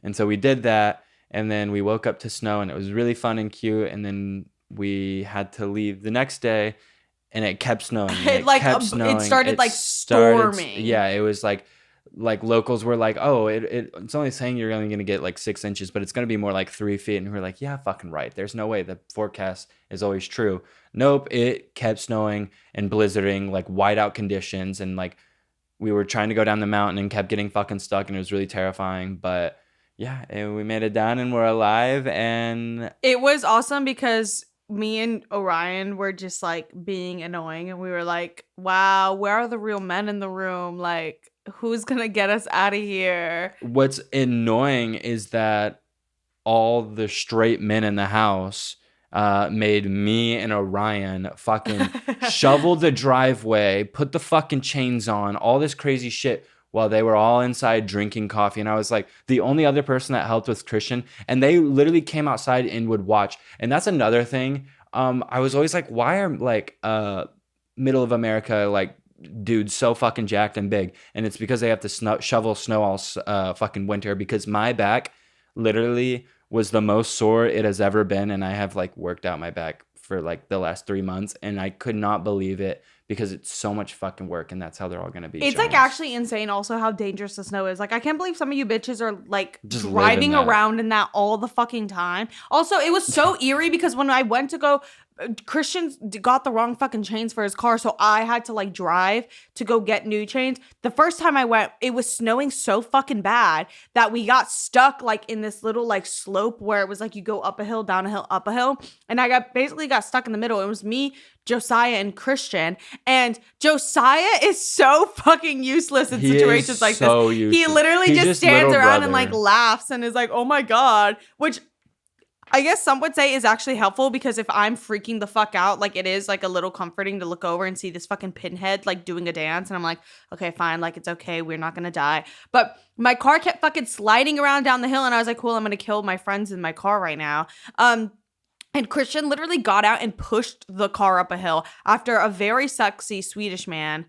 And so we did that, and then we woke up to snow, and it was really fun and cute, and then we had to leave the next day. and it kept snowing. And It, like, kept it snowing. started, like, storming. Yeah, it was like locals were like, oh, it's only saying you're only going to get like 6 inches, but it's going to be more like 3 feet. And we're like, yeah, fucking right. There's no way. The forecast is always true. Nope. It kept snowing and blizzarding, like whiteout conditions. And like we were trying to go down the mountain and kept getting fucking stuck. And it was really terrifying. But yeah, we made it down and we're alive. And it was awesome because me and Orion were just like being annoying. And we were like, wow, where are the real men in the room? Like, who's going to get us out of here? What's annoying is that all the straight men in the house made me and Orion fucking shovel the driveway, put the fucking chains on, all this crazy shit while they were all inside drinking coffee. And I was like, the only other person that helped was Christian. And they literally came outside and would watch. And that's another thing. I was always like, why are like middle of America like dudes so fucking jacked and big? And it's because they have to shovel snow all fucking winter, because my back literally was the most sore it has ever been, and I have like worked out my back for like the last 3 months, and I could not believe it because it's so much fucking work, and that's how they're all gonna be. It's giants. like actually insane also how dangerous the snow is. Like, I can't believe some of you bitches are like Just driving living that. around in that all the fucking time. Also, it was so eerie because when I went to go, Christian got the wrong fucking chains for his car, so I had to like drive to go get new chains. The first time I went, it was snowing so fucking bad that we got stuck like in this little like slope where it was like you go up a hill, down a hill, up a hill, and I basically got stuck in the middle. It was me, Josiah, and Christian, and Josiah is so fucking useless in situations like this. Useless. He literally He's just stands little around and brother. like laughs and is like, oh my god, which I guess some would say is actually helpful, because if I'm freaking the fuck out, like it is like a little comforting to look over and see this fucking pinhead like doing a dance, and I'm like, okay, fine, like it's okay, we're not gonna die. But my car kept fucking sliding around down the hill, and I was like, cool, I'm gonna kill my friends in my car right now. And Christian literally got out and pushed the car up a hill after a very sexy Swedish man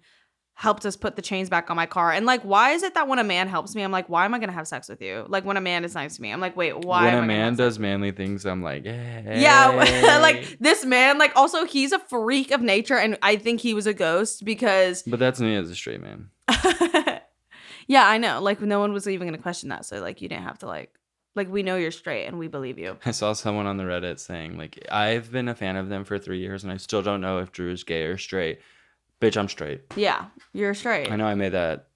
helped us put the chains back on my car. And like, why is it that when a man helps me, I'm like, why am I gonna have sex with you? Like when a man is nice to me, I'm like, wait, why? When am a I gonna man have sex does manly things, I'm like, hey. yeah, like this man, like also he's a freak of nature, and I think he was a ghost because But that's me as a straight man. yeah, I know, like no one was even gonna question that, so like you didn't have to like we know you're straight and we believe you. I saw someone on the Reddit saying like, I've been a fan of them for 3 years and I still don't know if Drew is gay or straight. Bitch, I'm straight. Yeah, you're straight. I know I made that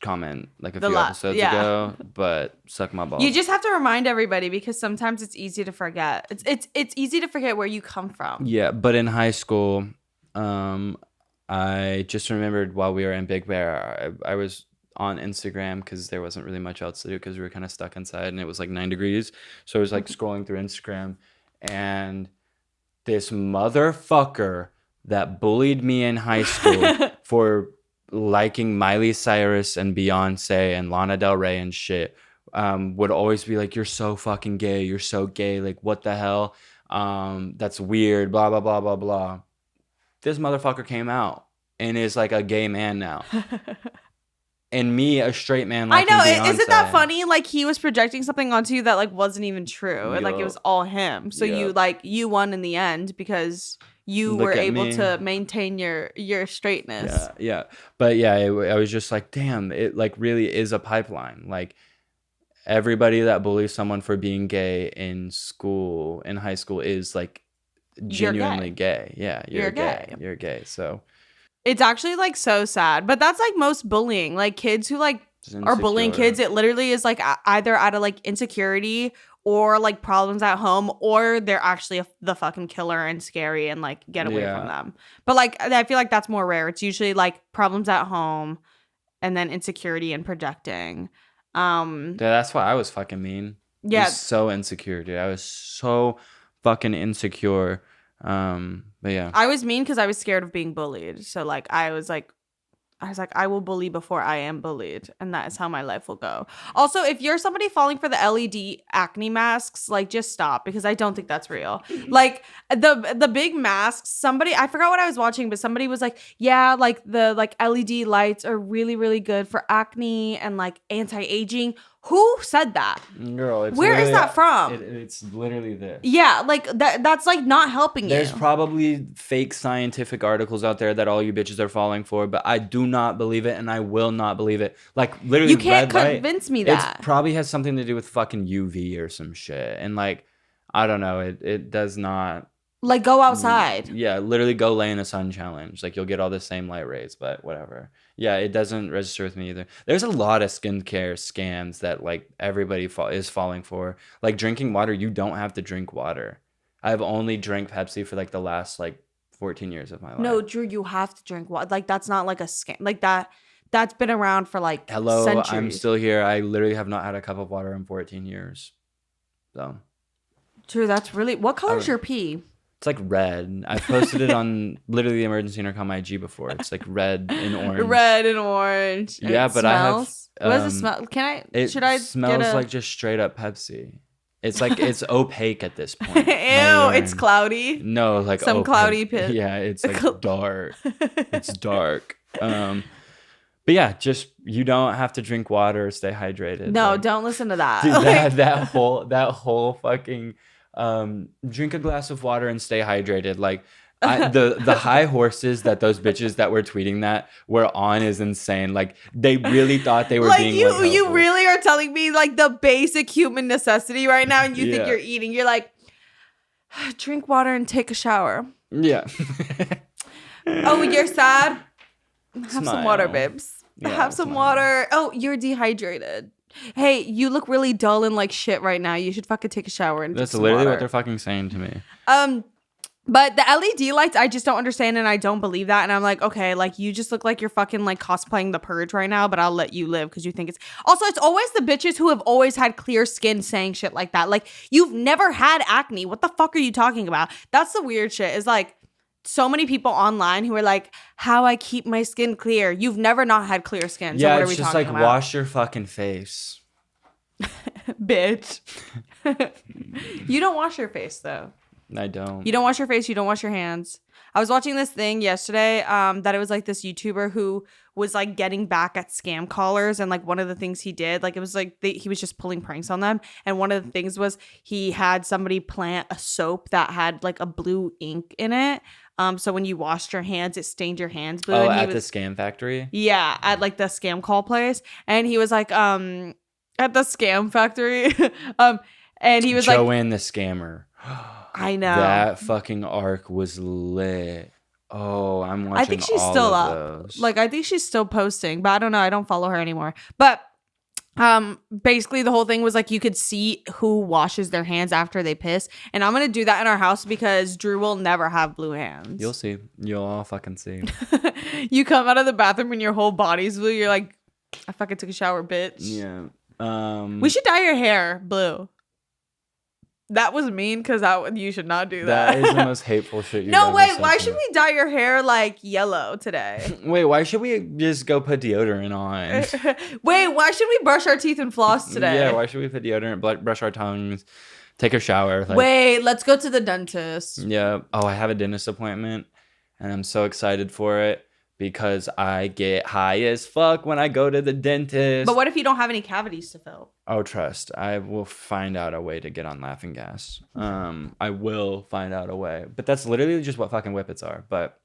comment like a The few la- episodes yeah. ago, but suck my balls. You just have to remind everybody, because sometimes it's easy to forget. It's easy to forget where you come from. Yeah, but in high school, I just remembered while we were in Big Bear, I was on Instagram because there wasn't really much else to do because we were kind of stuck inside and it was like 9 degrees. So I was like scrolling through Instagram, and this motherfucker that bullied me in high school for liking Miley Cyrus and Beyonce and Lana Del Rey and shit would always be like, you're so fucking gay, you're so gay, like what the hell, that's weird, blah blah blah blah blah. This motherfucker came out and is like a gay man now. And me, a straight man, I know. Beyonce. Isn't that funny? Like he was projecting something onto you that like wasn't even true, and like it was all him. So you won in the end because you were able to maintain your straightness. Yeah. But yeah, I was just like, damn, it like really is a pipeline. Like everybody that bullies someone for being gay in high school is like genuinely gay. Yeah, you're gay. You're gay. So it's actually like so sad, but that's like most bullying. Like kids who like are bullying kids, it literally is like either out of like insecurity or like problems at home, or they're actually the fucking killer and scary and like get away from them. But like I feel like that's more rare. It's usually like problems at home and then insecurity and projecting. Yeah, that's why I was fucking mean. Yeah, I was so insecure, dude. I was so fucking insecure. But yeah, I was mean because I was scared of being bullied. So like I was like I will bully before I am bullied, and that is how my life will go. Also, if you're somebody falling for the LED acne masks, like just stop, because I don't think that's real. Like the big masks, I forgot what I was watching, but somebody was like, yeah, like the like LED lights are really really good for acne and like anti-aging. Who said that? Girl, it's Where is literally- that from? It's literally this. Yeah, like that's like not helping There's you. probably fake scientific articles out there that all you bitches are falling for, but I do not believe it, and I will not believe it. Like, literally, You can't red light, convince me that. It probably has something to do with fucking UV or some shit. And, like, I don't know. It does not. Like, go outside. Yeah, literally go lay in the sun challenge. Like, you'll get all the same light rays, but whatever. Yeah, it doesn't register with me either. There's a lot of skincare scams that, like, everybody is falling for. Like, drinking water, you don't have to drink water. I've only drank Pepsi for, like, the last, like, 14 years of my life. No, Drew, you have to drink water. Like, that's not like a scam. Like, that's been around for, like, Hello, centuries. I'm still here. I literally have not had a cup of water in 14 years. So, Drew, that's really... What color is your pee? it's like red. I posted it on literally the Emergency Intercom IG before. It's like red and orange. Red and orange. Yeah, It but I have, smells. What does it smell? Should I smells get a... like just straight up Pepsi. It's like it's opaque at this point. Ew, My it's urine. cloudy. No, like Some opaque. cloudy pit. Yeah, it's like dark. It's dark. But yeah, just you don't have to drink water or stay hydrated. No, Like, don't listen to that. dude, that whole fucking drink a glass of water and stay hydrated. Like the high horses that those bitches that were tweeting that were on is insane. Like they really thought they were like being you helpful. really are telling me like the basic human necessity right now, and you think Yeah. you're eating. You're like, drink water and take a shower. Yeah. Oh, you're sad? Have some Smile. water, babes. Yeah, Have some smile. water. Oh, you're dehydrated. Hey, you look really dull and like shit right now. You should fucking take a shower and That's take some literally water. what they're fucking saying to me. But the LED lights, I just don't understand, and I don't believe that. And I'm like, okay, like you just look like you're fucking like cosplaying the Purge right now, but I'll let you live because you think it's. Also, it's always the bitches who have always had clear skin saying shit like that. Like you've never had acne. What the fuck are you talking about? That's the weird shit. Is like so many people online who are like, how I keep my skin clear. You've never not had clear skin. So Yeah, what are it's we just talking like about? wash your fucking face. Bitch. You don't wash your face though. I don't. You don't wash your face. You don't wash your hands. I was watching this thing yesterday that it was like this YouTuber who was like getting back at scam callers. And like one of the things he did, like it was like he was just pulling pranks on them. And one of the things was he had somebody plant a soap that had like a blue ink in it. So when you washed your hands, it stained your hands blue. Oh, and he at the was, scam factory? yeah, at like the scam call place. And he was like, at the scam factory. And he was like, Joanne the scammer. I know. That fucking arc was lit. Oh, I'm watching I think she's all still of up. those. Like I think she's still posting, but I don't know. I don't follow her anymore. But basically the whole thing was like you could see who washes their hands after they piss. And I'm gonna do that in our house because Drew will never have blue hands. You'll see. You'll all fucking see. You come out of the bathroom and your whole body's blue. You're like, I fucking took a shower, bitch. Yeah. We should dye your hair blue. That was mean because you should not do That that. is the most hateful shit you've No, ever wait. said Why to should me. we dye your hair like yellow today? Wait, why should we just go put deodorant on? Wait, why should we brush our teeth and floss today? Yeah, why should we put deodorant, brush our tongues, take a shower? Like, Wait, let's go to the dentist. yeah. Oh, I have a dentist appointment, and I'm so excited for it because I get high as fuck when I go to the dentist. But what if you don't have any cavities to fill? Oh, trust. I will find out a way to get on laughing gas. I will find out a way. But that's literally just what fucking whippets are. But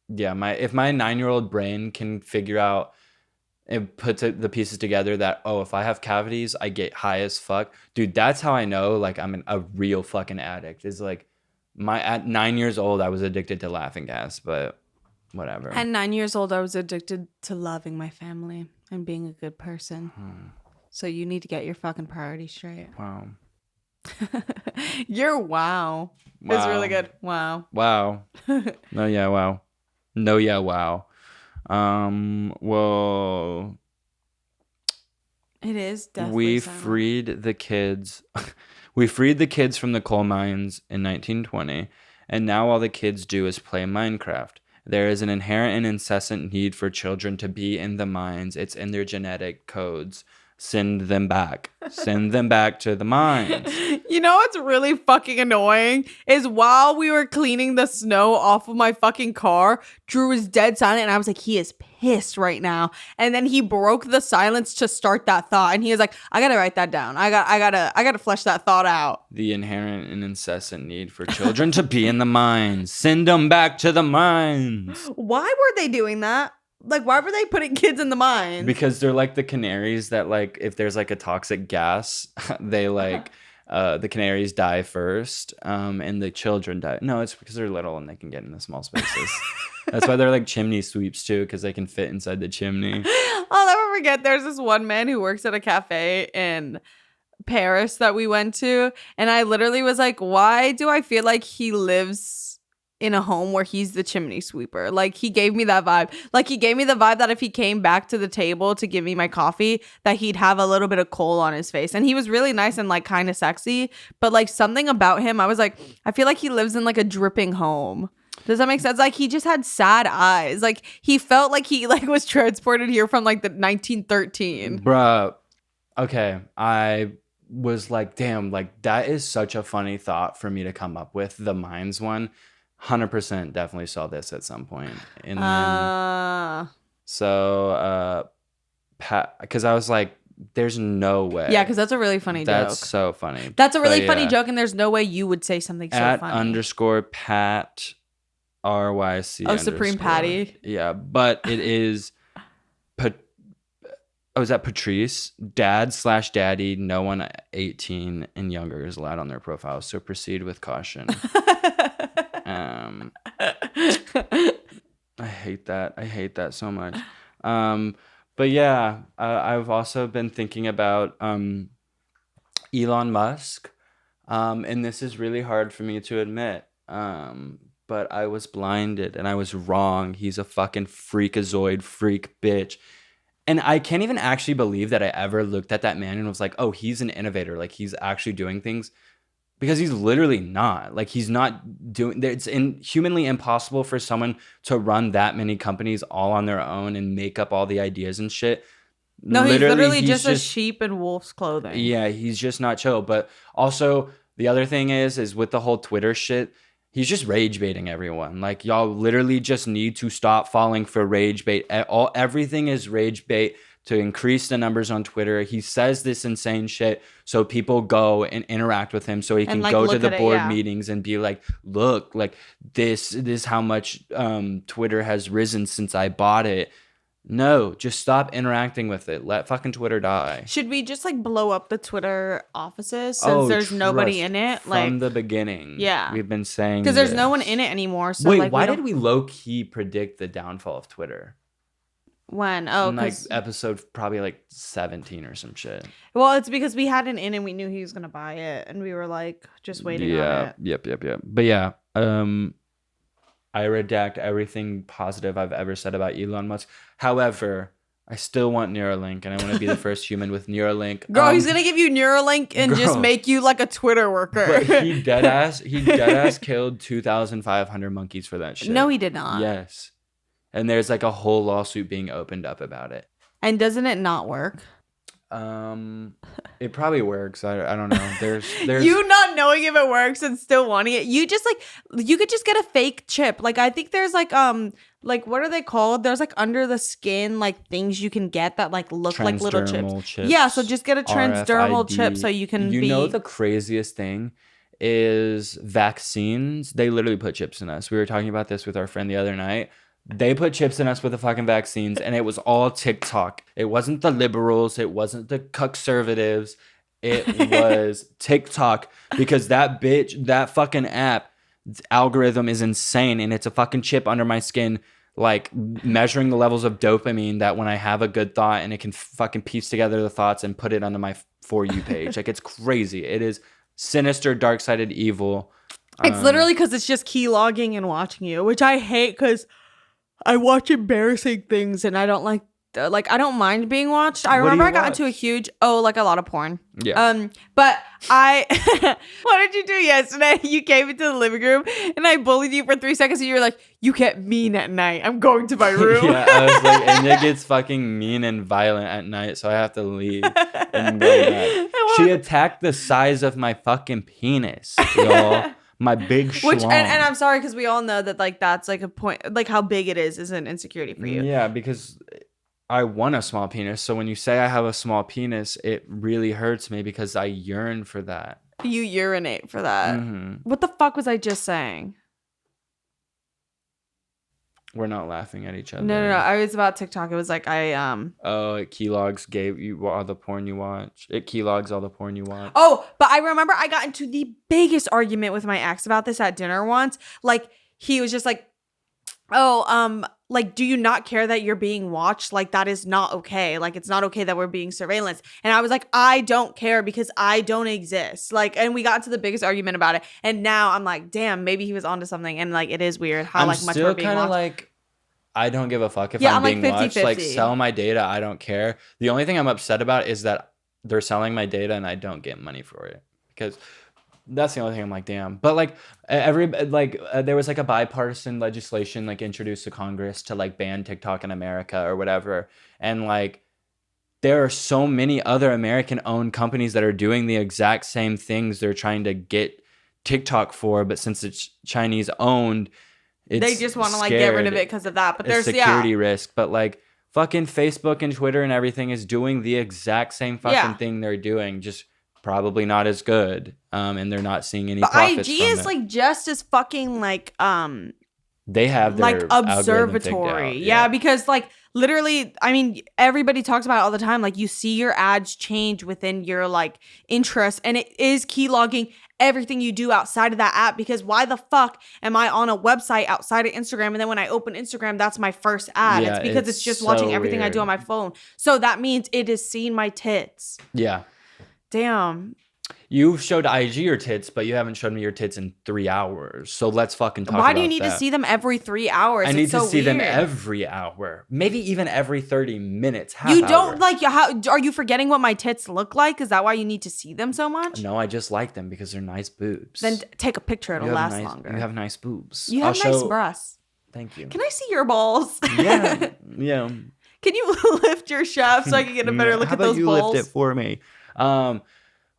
yeah, if my 9-year-old brain can figure out and put the pieces together that, oh, if I have cavities, I get high as fuck. Dude, that's how I know like I'm a real fucking addict. Is like at 9 years old, I was addicted to laughing gas, but whatever. At 9 years old, I was addicted to loving my family and being a good person. So you need to get your fucking priorities straight. Wow. Your wow. It's really good. Wow. Wow. No, yeah, wow. No, yeah, wow. Well, It is definitely we silent. freed the kids. We freed the kids from the coal mines in 1920, and now all the kids do is play Minecraft. There is an inherent and incessant need for children to be in the mines. It's in their genetic codes. Send them back. Send them back to the mines. You know what's really fucking annoying is while we were cleaning the snow off of my fucking car, Drew was dead silent and I was like, he is pissed right now. And then he broke the silence to start that thought. And he was like, I gotta write that down. I gotta flesh that thought out. The inherent and incessant need for children to be in the mines. Send them back to the mines. Why were they doing that? Like, why were they putting kids in the mines? Because they're like the canaries that, like, if there's like a toxic gas, they like the canaries die first, and the children die. No, it's because they're little and they can get into small spaces. That's why they're like chimney sweeps too, because they can fit inside the chimney. I'll never forget. There's this one man who works at a cafe in Paris that we went to, and I literally was like, why do I feel like he lives in a home where he's the chimney sweeper? Like, he gave me that vibe. Like, he gave me the vibe that if he came back to the table to give me my coffee, that he'd have a little bit of coal on his face. And he was really nice and like kind of sexy, but like something about him, I was like, I feel like he lives in like a dripping home. Does that make sense? Like, he just had sad eyes. Like, he felt like he like was transported here from like the 1913. Bruh. Okay. I was like, damn, like that is such a funny thought for me to come up with. The mines one. 100% definitely saw this at some point. And then, because I was like, there's no way. Yeah, because that's a really funny joke. That's so funny. That's a really funny joke, and there's no way you would say something so at funny. _ Pat RYC. Oh, Supreme Patty. Yeah, but it is. Is that Patrice? Dad/daddy. No one 18 and younger is allowed on their profile. So proceed with caution. I hate that. I hate that so much. But yeah, I've also been thinking about Elon Musk, and this is really hard for me to admit. But I was blinded and I was wrong. He's a fucking freakazoid, freak bitch. And I can't even actually believe that I ever looked at that man and was like, oh, he's an innovator. Like, he's actually doing things. Because he's literally not. Like, he's not doing... It's humanly impossible for someone to run that many companies all on their own and make up all the ideas and shit. No, he's literally just a sheep in wolf's clothing. Yeah, he's just not chill. But also, the other thing is with the whole Twitter shit, he's just rage baiting everyone. Like, y'all literally just need to stop falling for rage bait. Everything is rage bait to increase the numbers on Twitter. He says this insane shit so people go and interact with him so he can like, go to the board meetings and be like, look, like this is how much Twitter has risen since I bought it. No, just stop interacting with it. Let fucking Twitter die. Should we just like blow up the Twitter offices since there's nobody in it? Like, from the beginning. Yeah. We've been saying because there's no one in it anymore. So wait, like, why did we low-key predict the downfall of Twitter? When? Oh, like episode probably like 17 or some shit. Well, it's because we had an in and we knew he was gonna buy it, and we were like just waiting on it. Yep. But yeah, I redact everything positive I've ever said about Elon Musk. However, I still want Neuralink, and I want to be the first human with Neuralink. Girl, he's gonna give you Neuralink and just make you like a Twitter worker. But he dead ass killed 2,500 monkeys for that shit. No, he did not. Yes. And there's like a whole lawsuit being opened up about it. And doesn't it not work? It probably works. I don't know. There's you not knowing if it works and still wanting it. You just like, you could just get a fake chip. Like, I think there's like what are they called? There's like under the skin like things you can get that like look like little chips. Yeah, so just get a transdermal chip so you can You know the craziest thing is vaccines. They literally put chips in us. We were talking about this with our friend the other night. They put chips in us with the fucking vaccines, and it was all TikTok. It wasn't the liberals. It wasn't the conservatives. It was TikTok, because that fucking app algorithm is insane, and it's a fucking chip under my skin, like measuring the levels of dopamine that when I have a good thought, and it can fucking piece together the thoughts and put it onto my For You page. Like, it's crazy. It is sinister, dark-sided evil. It's literally because it's just key logging and watching you, which I hate because I watch embarrassing things and I don't like like I don't mind being watched. I What do remember you I got watch? into a huge like a lot of porn. Yeah. But I what did you do yesterday? You came into the living room and I bullied you for 3 seconds and you were like, you get mean at night. I'm going to my room. Yeah, I was like, Enya gets fucking mean and violent at night, so I have to leave and go back. She attacked the size of my fucking penis, y'all. My big schlong. Which and I'm sorry because we all know that like that's like a point, like how big it is an insecurity for you. Yeah, because I want a small penis. So when you say I have a small penis, it really hurts me because I yearn for that. You urinate for that. Mm-hmm. What the fuck was I just saying? We're not laughing at each other. No. I was about TikTok. It was like Oh, it keylogs gave you all the porn you watch. It keylogs all the porn you watch. Oh, but I remember I got into the biggest argument with my ex about this at dinner once. Like he was just like, like, do you not care that you're being watched? Like, that is not okay. Like, it's not okay that we're being surveillance. And I was like, I don't care because I don't exist. Like, and we got into the biggest argument about it. And now I'm like, damn, maybe he was onto something. And like, it is weird how like much we're being watched. Like, I don't give a fuck if Yeah, I'm being like watched. 50-50. Like, sell my data. I don't care. The only thing I'm upset about is that they're selling my data and I don't get money for it. Because that's the only thing I'm like, damn. But like there was like a bipartisan legislation like introduced to Congress to like ban TikTok in America or whatever. And like there are so many other American owned companies that are doing the exact same things they're trying to get TikTok for, but since it's Chinese owned, they just want to like get rid of it because of that. But there's security risk. But like fucking Facebook and Twitter and everything is doing the exact same fucking thing they're doing, just probably not as good. And they're not seeing any profits IG from is it. like just as fucking like they have their like observatory. Yeah, because like literally, I mean, everybody talks about it all the time. Like you see your ads change within your like interests, and it is keylogging everything you do outside of that app. Because why the fuck am I on a website outside of Instagram, and then when I open Instagram, that's my first ad? Yeah, it's because it's just so watching everything I weird. do on my phone. So that means it is seeing my tits. Yeah. Damn. You showed IG your tits, but you haven't showed me your tits in 3 hours. So let's fucking talk about that. Why do you need to see them every 3 hours? I need to see them weird. every hour. Maybe even every 30 minutes. You don't like how are you forgetting what my tits look like? Is that why you need to see them so much? No, I just like them because they're nice boobs. Then take a picture. It'll last longer. You have nice boobs. You have nice breasts. Thank you. Can I see your balls? Yeah. Yeah. Can you lift your shaft so I can get a better look How at those about you balls? lift it for me?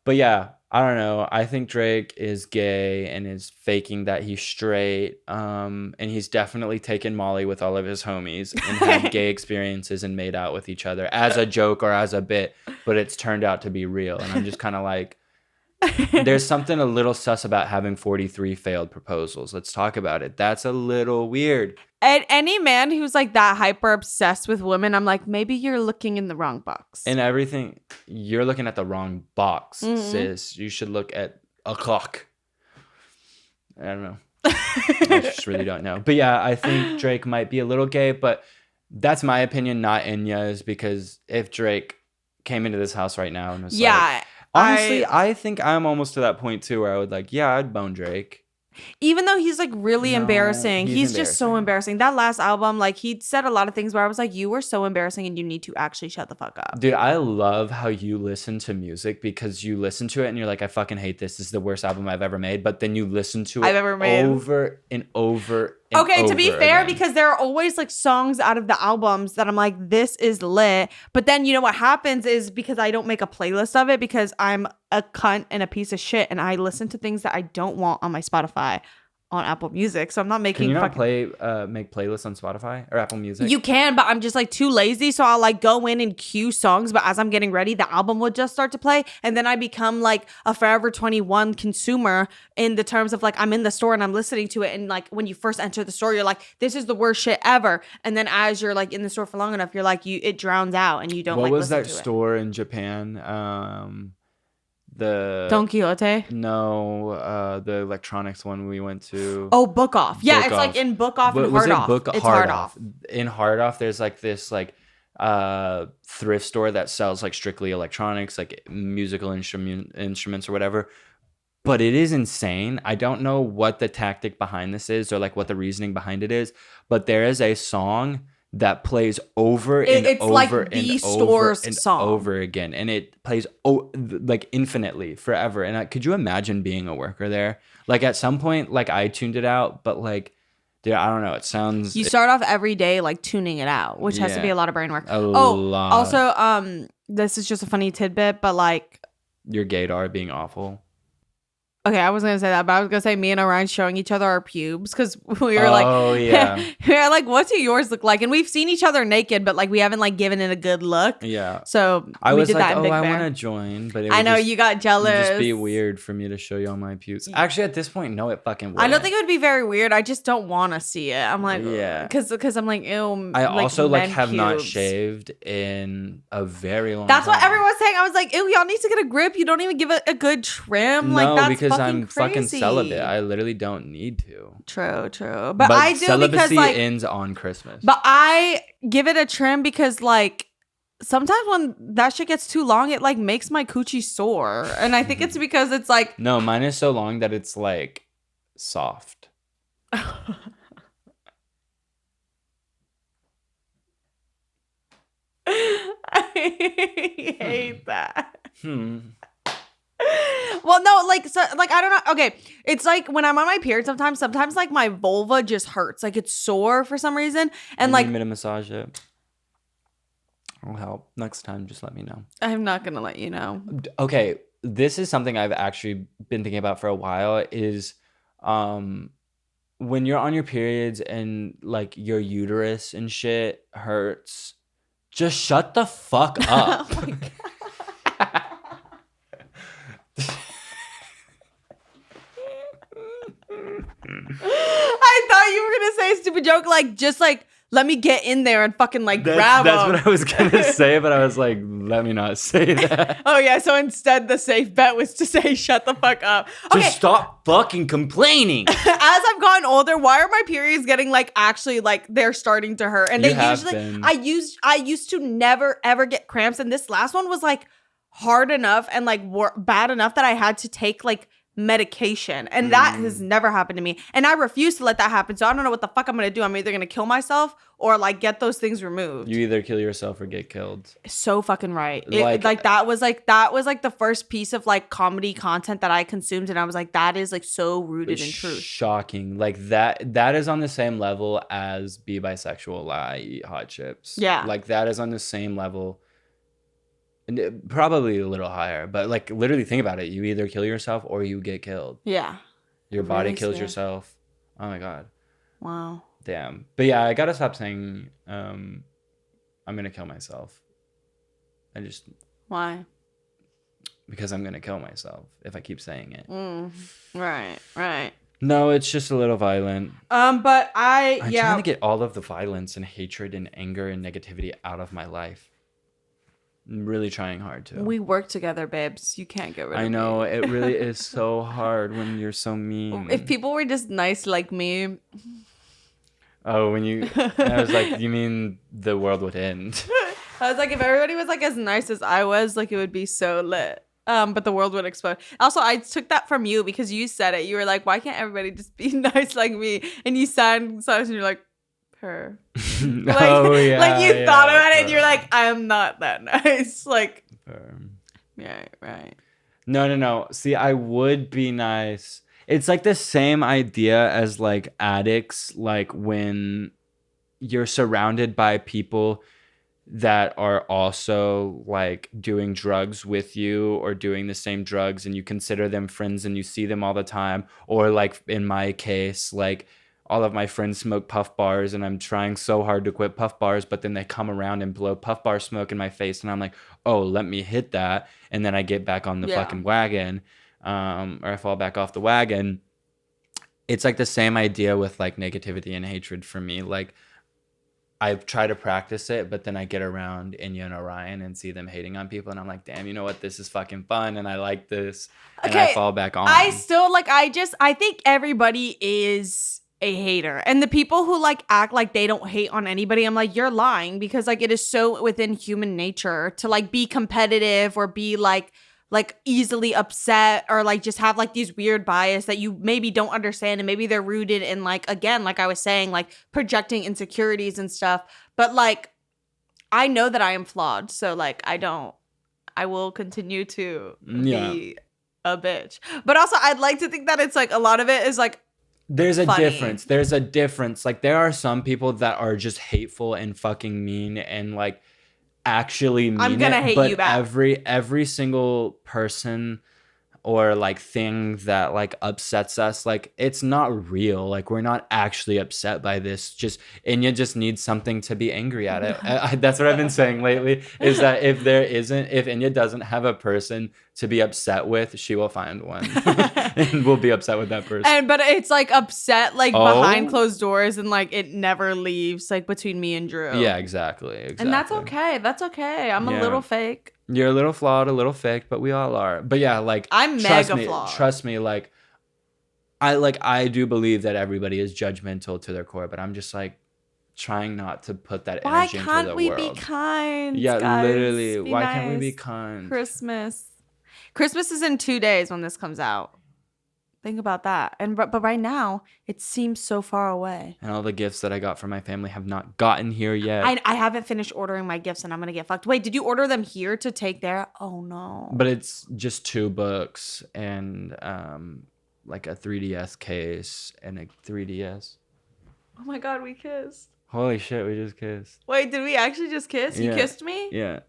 But yeah, I don't know. I think Drake is gay and is faking that he's straight. And he's definitely taken Molly with all of his homies and had gay experiences and made out with each other as a joke or as a bit, but it's turned out to be real. And I'm just kind of like, there's something a little sus about having 43 failed proposals. Let's talk about it. That's a little weird. And any man who's like that hyper obsessed with women, I'm like, maybe you're looking in the wrong box. And everything, you're looking at the wrong box, sis. You should look at a clock. I don't know. I just really don't know. But yeah, I think Drake might be a little gay, but that's my opinion, not Enya's, because if Drake came into this house right now and was like, honestly, I think I'm almost to that point too where I would like, yeah, I'd bone Drake. Even though he's like really embarrassing, he's just so embarrassing. That last album, like he said a lot of things where I was like, you were so embarrassing and you need to actually shut the fuck up. Dude, I love how you listen to music because you listen to it and you're like, I fucking hate this. This is the worst album I've ever made. But then you listen to it over and over and okay, to be fair, again. because there are always like songs out of the albums that I'm like, this is lit. But then you know what happens is because I don't make a playlist of it because I'm a cunt and a piece of shit and I listen to things that I don't want on my Spotify on Apple Music. So I'm not making. Can you not make playlists on Spotify or Apple Music? You can, but I'm just like too lazy. So I'll like go in and cue songs, but as I'm getting ready, the album would just start to play. And then I become like a Forever 21 consumer in the terms of like I'm in the store and I'm listening to it. And like when you first enter the store, you're like, this is the worst shit ever. And then as you're like in the store for long enough, you're like, it drowns out and you don't what like was listen that to store in Japan? The Don Quixote? No, the electronics one we went to. Oh, Book Off. Yeah, Book it's Off. like in Book Off and was Hard it Off. Book It's Hard Off. In Hard Off, there's like this like thrift store that sells like strictly electronics, like musical instruments or whatever. But it is insane. I don't know what the tactic behind this is or like what the reasoning behind it is, but there is a song that plays over and It's over like and the over store's and song. over again, and it plays like infinitely forever. And could you imagine being a worker there? Like at some point, like I tuned it out, but like, dude, I don't know. It sounds You start off every day like tuning it out, which has to be Yeah. a lot of brain work. A lot. Also, this is just a funny tidbit, but like, your gaydar being awful. okay, I wasn't gonna say that, but I was gonna say me and Orion showing each other our pubes because we were like, Oh, yeah. we were like, what do yours look like? And we've seen each other naked, but like we haven't like given it a good look. Yeah. So I we was did like, that in oh, Big I Bear. want to join, but it I would know just, you got it would jealous. just be weird for me to show you all my pubes. Actually, at this point, no, it fucking would. I don't think it would be very weird. I just don't want to see it. I'm like, Yeah. because I'm like, ew. I also like men have not pubes. shaved in a very long That's time. what everyone was saying. I was like, ew, y'all need to get a grip. You don't even give it a good trim. No, like that's because I'm fucking fucking crazy. celibate. I literally don't need to. True. But I do because celibacy like, ends on Christmas. but I give it a trim because like sometimes when that shit gets too long, it like makes my coochie sore, and I think it's because it's like No, mine is so long that it's like soft. I hate that. Hmm. Well, no, like, so, like, I don't know. Okay, it's like when I'm on my period sometimes like my vulva just hurts. Like it's sore for some reason. And You like, need me to massage it? I'll help. Next time, just let me know. I'm not going to let you know. Okay, this is something I've actually been thinking about for a while is when you're on your periods and like your uterus and shit hurts, just shut the fuck up. Oh my God. I thought you were going to say a stupid joke. Like, just like, let me get in there and fucking like grab That's him. what I was gonna say, but I was like, let me not say that. Oh yeah, so instead the safe bet was to say shut the fuck up. Okay, Just stop fucking complaining. as I've gotten older, why are my periods getting like actually like they're starting to hurt? And You they have usually been. I used to never ever get cramps, and this last one was like hard enough and like bad enough that I had to take like medication, and that has never happened to me, and I refuse to let that happen. So I don't know what the fuck I'm gonna do. I'm either gonna kill myself or like get those things removed. You either kill yourself or get killed. So fucking right. Like- That was like the first piece of like comedy content that I consumed, and I was like, that is like so rooted in truth. Shocking. Like that is on the same level as be bisexual, I eat hot chips. Yeah. Like that is on the same level. And probably a little higher, but like literally think about it. You either kill yourself or you get killed. Yeah. Your body Really kills scary. yourself. Oh my God. Wow. Damn. But yeah, I gotta stop saying I'm gonna kill myself. Why? Because I'm gonna kill myself if I keep saying it. Right. No, it's just a little violent. But I'm trying to get all of the violence and hatred and anger and negativity out of my life. I'm really trying hard to. We work together, babes. You can't get rid of I know me. it really is so hard when you're so mean. If people were just nice like me, Oh, when you, I was like, you mean the world would end? I was like, if everybody was like as nice as I was, like it would be so lit. But the world would explode. Also, I took that from you because you said it. You were like, why can't everybody just be nice like me? And you sound so, and you're like, her. Like, Oh yeah. like you yeah, thought about it, and her. you're like, I am not that nice. Like, Her. yeah, right. No. See, I would be nice. It's like the same idea as like addicts, like when you're surrounded by people that are also like doing drugs with you or doing the same drugs, and you consider them friends and you see them all the time. Or like in my case, like all of my friends smoke puff bars and I'm trying so hard to quit puff bars, but then they come around and blow puff bar smoke in my face and I'm like, oh, let me hit that. And then I get back on the fucking wagon, or I fall back off the wagon. It's like the same idea with like negativity and hatred for me. Like I try to practice it, but then I get around Enya and Orion and see them hating on people and I'm like, damn, you know what? This is fucking fun and I like this. And I fall back on. I still like, I think everybody is a hater, and the people who like act like they don't hate on anybody, I'm like, you're lying, because like it is so within human nature to like be competitive or be like easily upset or like just have like these weird bias that you maybe don't understand, and maybe they're rooted in like, again, like I was saying, like projecting insecurities and stuff. But like, I know that I am flawed. So like, I will continue to be a bitch. But also, I'd like to think that it's like a lot of it is like, there's a funny. difference. There's a difference. Like, there are some people that are just hateful and fucking mean and like actually mean I'm gonna hate but you back. every single person or like thing that like upsets us, like it's not real. Like, we're not actually upset by this. Just Enya just needs something to be angry at. That's what I've been saying lately, is that if Enya doesn't have a person to be upset with, she will find one and we'll be upset with that person. but it's like upset like behind closed doors and like it never leaves like between me and Drew. Yeah, exactly. And that's okay. That's okay. I'm a little fake. You're a little flawed, a little fake, but we all are. But yeah, like, I'm mega flawed. Trust me, like I do believe that everybody is judgmental to their core, but I'm just like trying not to put that energy into the world. Why can't we be kind? Yeah, guys? literally. Be Why nice. can't we be kind? Christmas is in 2 days when this comes out. Think about that. But right now, it seems so far away. And all the gifts that I got from my family have not gotten here yet. I haven't finished ordering my gifts and I'm going to get fucked. Wait, did you order them here to take there? Oh, no. But it's just 2 books and like a 3DS case and a 3DS. Oh my God, we kissed. Holy shit, we just kissed. Wait, did we actually just kiss? You kissed me? Yeah.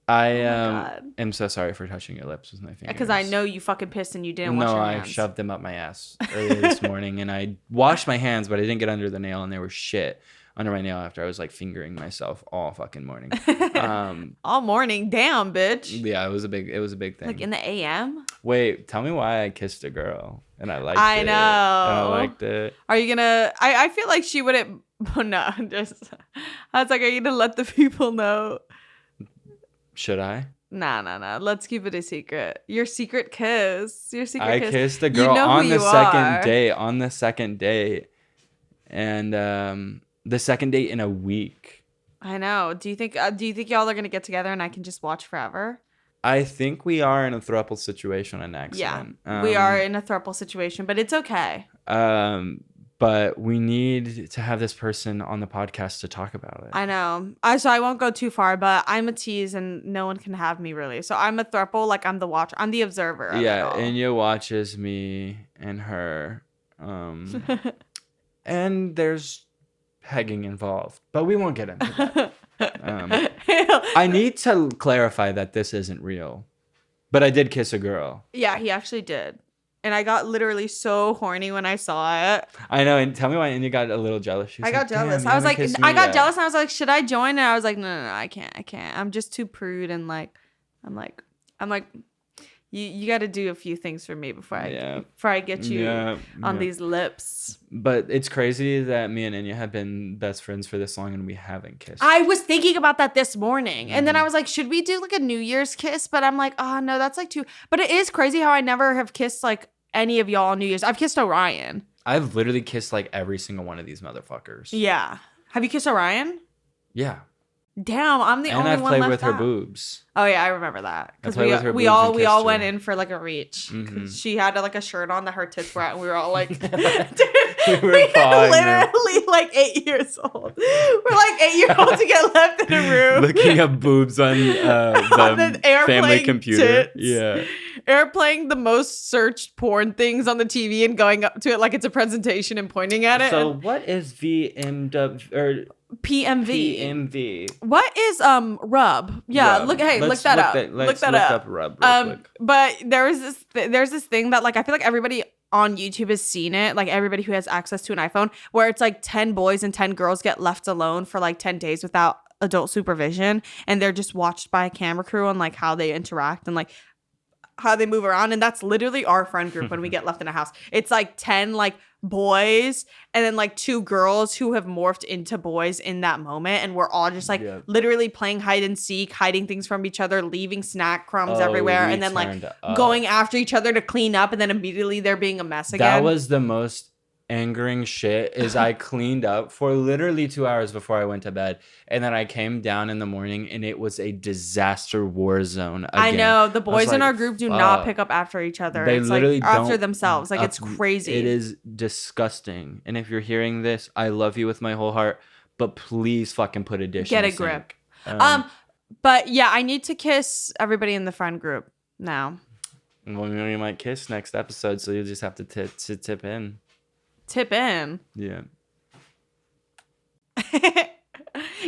I God. am so sorry for touching your lips with my fingers. Because I know you fucking pissed and you didn't wash your hands. No, I shoved them up my ass earlier this morning, and I washed my hands, but I didn't get under the nail, and there was shit under my nail after I was like fingering myself all fucking morning. All morning, damn, bitch. Yeah, it was a big thing. Like in the AM? Wait, tell me why I kissed a girl and I liked it. I know. And I liked it. Are you gonna? I feel like she wouldn't. No, just. I was like, are you gonna let the people know? Should I? Nah. Let's keep it a secret. Your secret kiss. I kissed a girl on the second date. On the second date, and the second date in a week. I know. Do you think y'all are gonna get together and I can just watch forever? I think we are in a throuple situation on accident. Yeah, we are in a throuple situation, but it's okay. But we need to have this person on the podcast to talk about it. I know. So I won't go too far, but I'm a tease and no one can have me really. So I'm a throuple, like I'm the watcher. I'm the observer. Yeah, Enya watches me and her. And there's pegging involved, but we won't get into that. I need to clarify that this isn't real, but I did kiss a girl. Yeah, he actually did. And I got literally so horny when I saw it. I know. And tell me why Enya got a little jealous. I got jealous. I was like, I got jealous and I was like, should I join? And I was like, no, I can't. I'm just too prude. And like, I'm like, you got to do a few things for me before I get you on these lips. But it's crazy that me and Enya have been best friends for this long and we haven't kissed. I was thinking about that this morning. And then I was like, should we do like a New Year's kiss? But I'm like, oh no, that's like too. But it is crazy how I never have kissed like any of y'all on New Year's. I've kissed Orion. I've literally kissed like every single one of these motherfuckers. Yeah. Have you kissed Orion? Yeah. Damn, I'm the only one left. And I've played with her boobs. Oh yeah, I remember that. Because we all went in for like a reach. Because she had like a shirt on that her tits were out, and we were all like, dude, we were literally like 8 years old. We're like 8-year-olds to get left in a room, looking at boobs on the family computer. Tits. Yeah, playing the most searched porn things on the TV and going up to it like it's a presentation and pointing at it. So what is VMW or PMV? What is rub? Yeah, rub. look that up. Look that up. Rub real quick. But there's this thing that like I feel like everybody on YouTube has seen it, like everybody who has access to an iPhone, where it's like 10 boys and 10 girls get left alone for like 10 days without adult supervision, and they're just watched by a camera crew on like how they interact and like how they move around. And that's literally our friend group when we get left in a house. It's like 10 like boys and then like 2 girls who have morphed into boys in that moment, and we're all just like literally playing hide and seek, hiding things from each other, leaving snack crumbs everywhere, and then like going after each other to clean up, and then immediately there being a mess again. That was the most angering shit. Is I cleaned up for literally 2 hours before I went to bed, and then I came down in the morning and it was a disaster war zone again. I know the boys in our group do not pick up after each other. They it's literally like after themselves. Like it's crazy. It is disgusting. And if you're hearing this, I love you with my whole heart, but please fucking put a dish Get in a the grip. sink. But yeah, I need to kiss everybody in the friend group now. Well, we might kiss next episode, so you'll just have to tip in. Tip in. Yeah.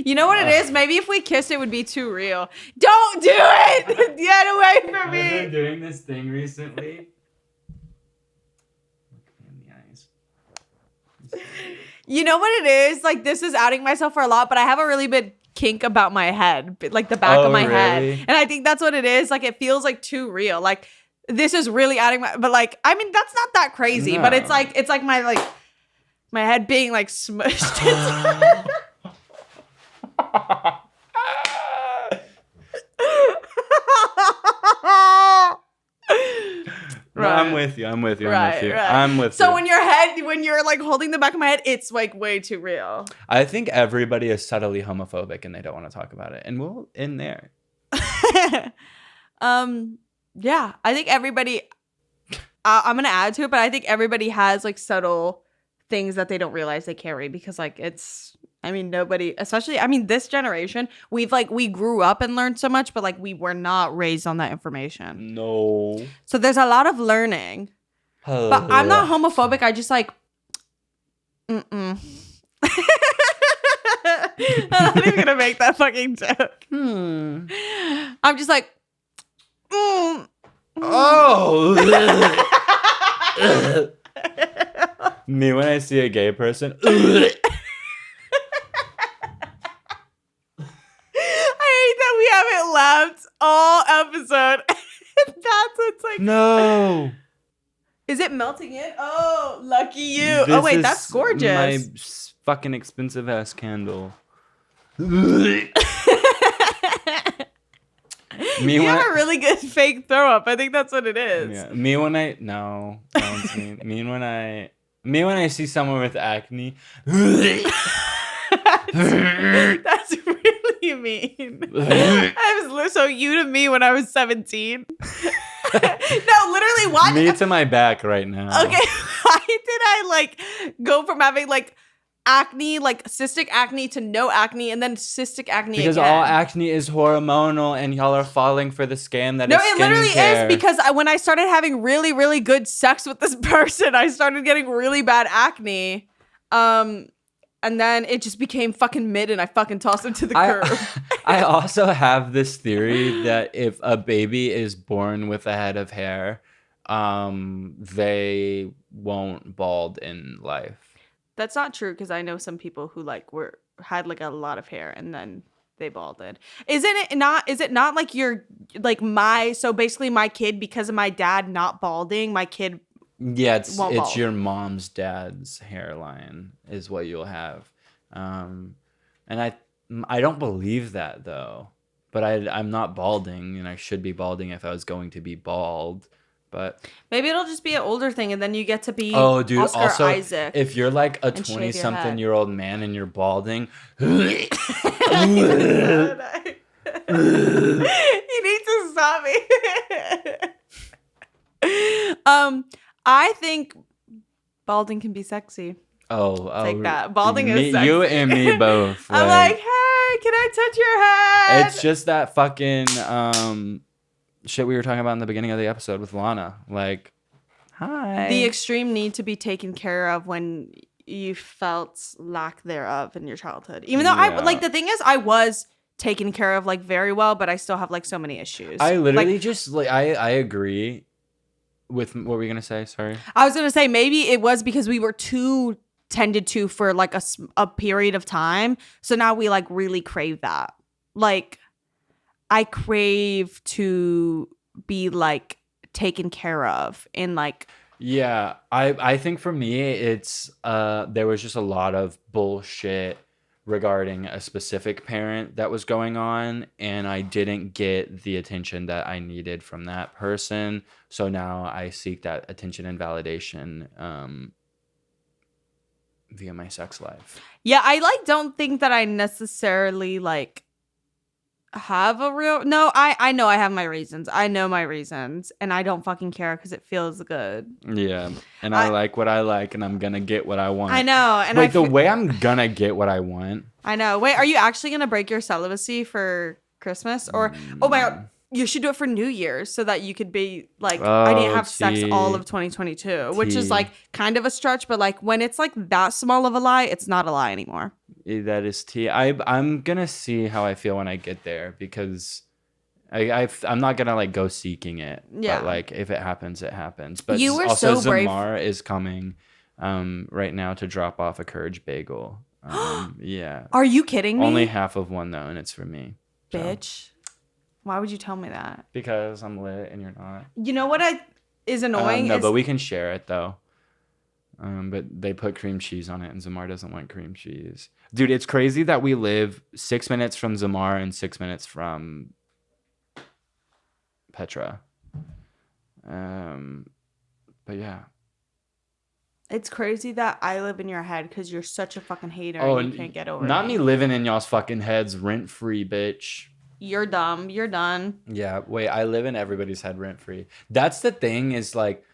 You know what it is? Maybe if we kissed, it would be too real. Don't do it! Get away from I've been me! doing this thing recently. Look me in the eyes. You know what it is? Like, this is outing myself for a lot, but I have a really big kink about my head, like the back of my head. And I think that's what it is. Like, it feels like too real. Like, this is really outing my, but like, I mean, that's not that crazy, but it's like my head being like smushed. No, I'm with you. I'm with you. Right. I'm with you. So when you're like holding the back of my head, it's like way too real. I think everybody is subtly homophobic and they don't want to talk about it. And we'll end there. Yeah, I think everybody, I'm going to add to it, but I think everybody has like subtle things that they don't realize they carry because like nobody, especially, this generation, we grew up and learned so much, but like we were not raised on that information. No. So there's a lot of learning. But I'm not homophobic. I just like, I'm not even going to make that fucking joke. I'm just like, Oh. Me when I see a gay person. I hate that we haven't laughed all episode. That's what's like. No. Is it melting in? Oh, lucky you. Oh, wait, that's gorgeous. My fucking expensive ass candle. You have a really good fake throw up. I think that's what it is. Yeah. Me when I see someone with acne. That's really mean. So you to me when I was 17. No, literally, why? Me to my back right now. Okay, why did I like go from having like acne, like cystic acne, to no acne, and then cystic acne because again? all acne is hormonal, and y'all are falling for the scam that is skincare. No, it literally is because when I started having really, really good sex with this person, I started getting really bad acne. And then it just became fucking mid, and I fucking tossed him to the curb. I also have this theory that if a baby is born with a head of hair, they won't bald in life. That's not true because I know some people who had like a lot of hair and then they balded. Is it not like so basically my kid, because of my dad not balding, my kid. Yeah, it's your mom's dad's hairline is what you'll have. And I don't believe that though. But I'm not balding, and I should be balding if I was going to be bald. But maybe it'll just be an older thing, and then you get to be Oscar also, Isaac. If you're like a 20-something-year-old man and you're balding, You need to stop me. I think balding can be sexy. Take that. Balding is sexy. You and me both. I'm like, hey, can I touch your head? It's just that fucking shit we were talking about in the beginning of the episode with Lana. Like, hi. The extreme need to be taken care of when you felt lack thereof in your childhood. Even though the thing is, I was taken care of like very well, but I still have like so many issues. I literally I agree with what were you gonna say? Sorry. I was gonna say maybe it was because we were too tended to for like a period of time, so now we like really crave that. Like, I crave to be like taken care of in like. Yeah, I think for me it's there was just a lot of bullshit regarding a specific parent that was going on, and I didn't get the attention that I needed from that person. So now I seek that attention and validation via my sex life. Yeah, I like don't think that I necessarily like have a real no. I know I have my reasons. I know my reasons, and I don't fucking care because it feels good. Yeah, and I like what I like, and I'm gonna get what I want. I know, and Wait, the way I'm gonna get what I want. I know. Wait, are you actually gonna break your celibacy for Christmas, or oh my god, you should do it for New Year's so that you could be like, I didn't have sex all of 2022, which is like kind of a stretch, but like when it's like that small of a lie, it's not a lie anymore. That is tea. I'm gonna see how I feel when I get there because I'm not gonna like go seeking it. Yeah. But like if it happens, it happens. But You were also so brave. Zamar is coming right now to drop off a Courage bagel. Yeah. Are you kidding me? Only half of one though, and it's for me. So. Bitch. Why would you tell me that? Because I'm lit and you're not. You know what is annoying? No, but we can share it though. But they put cream cheese on it, and Zamar doesn't want cream cheese. Dude, it's crazy that we live 6 minutes from Zamar and 6 minutes from Petra. But yeah. It's crazy that I live in your head because you're such a fucking hater and you can't get over not me living in y'all's fucking heads rent free, bitch. You're dumb. You're done. Yeah, wait, I live in everybody's head rent free. That's the thing is like,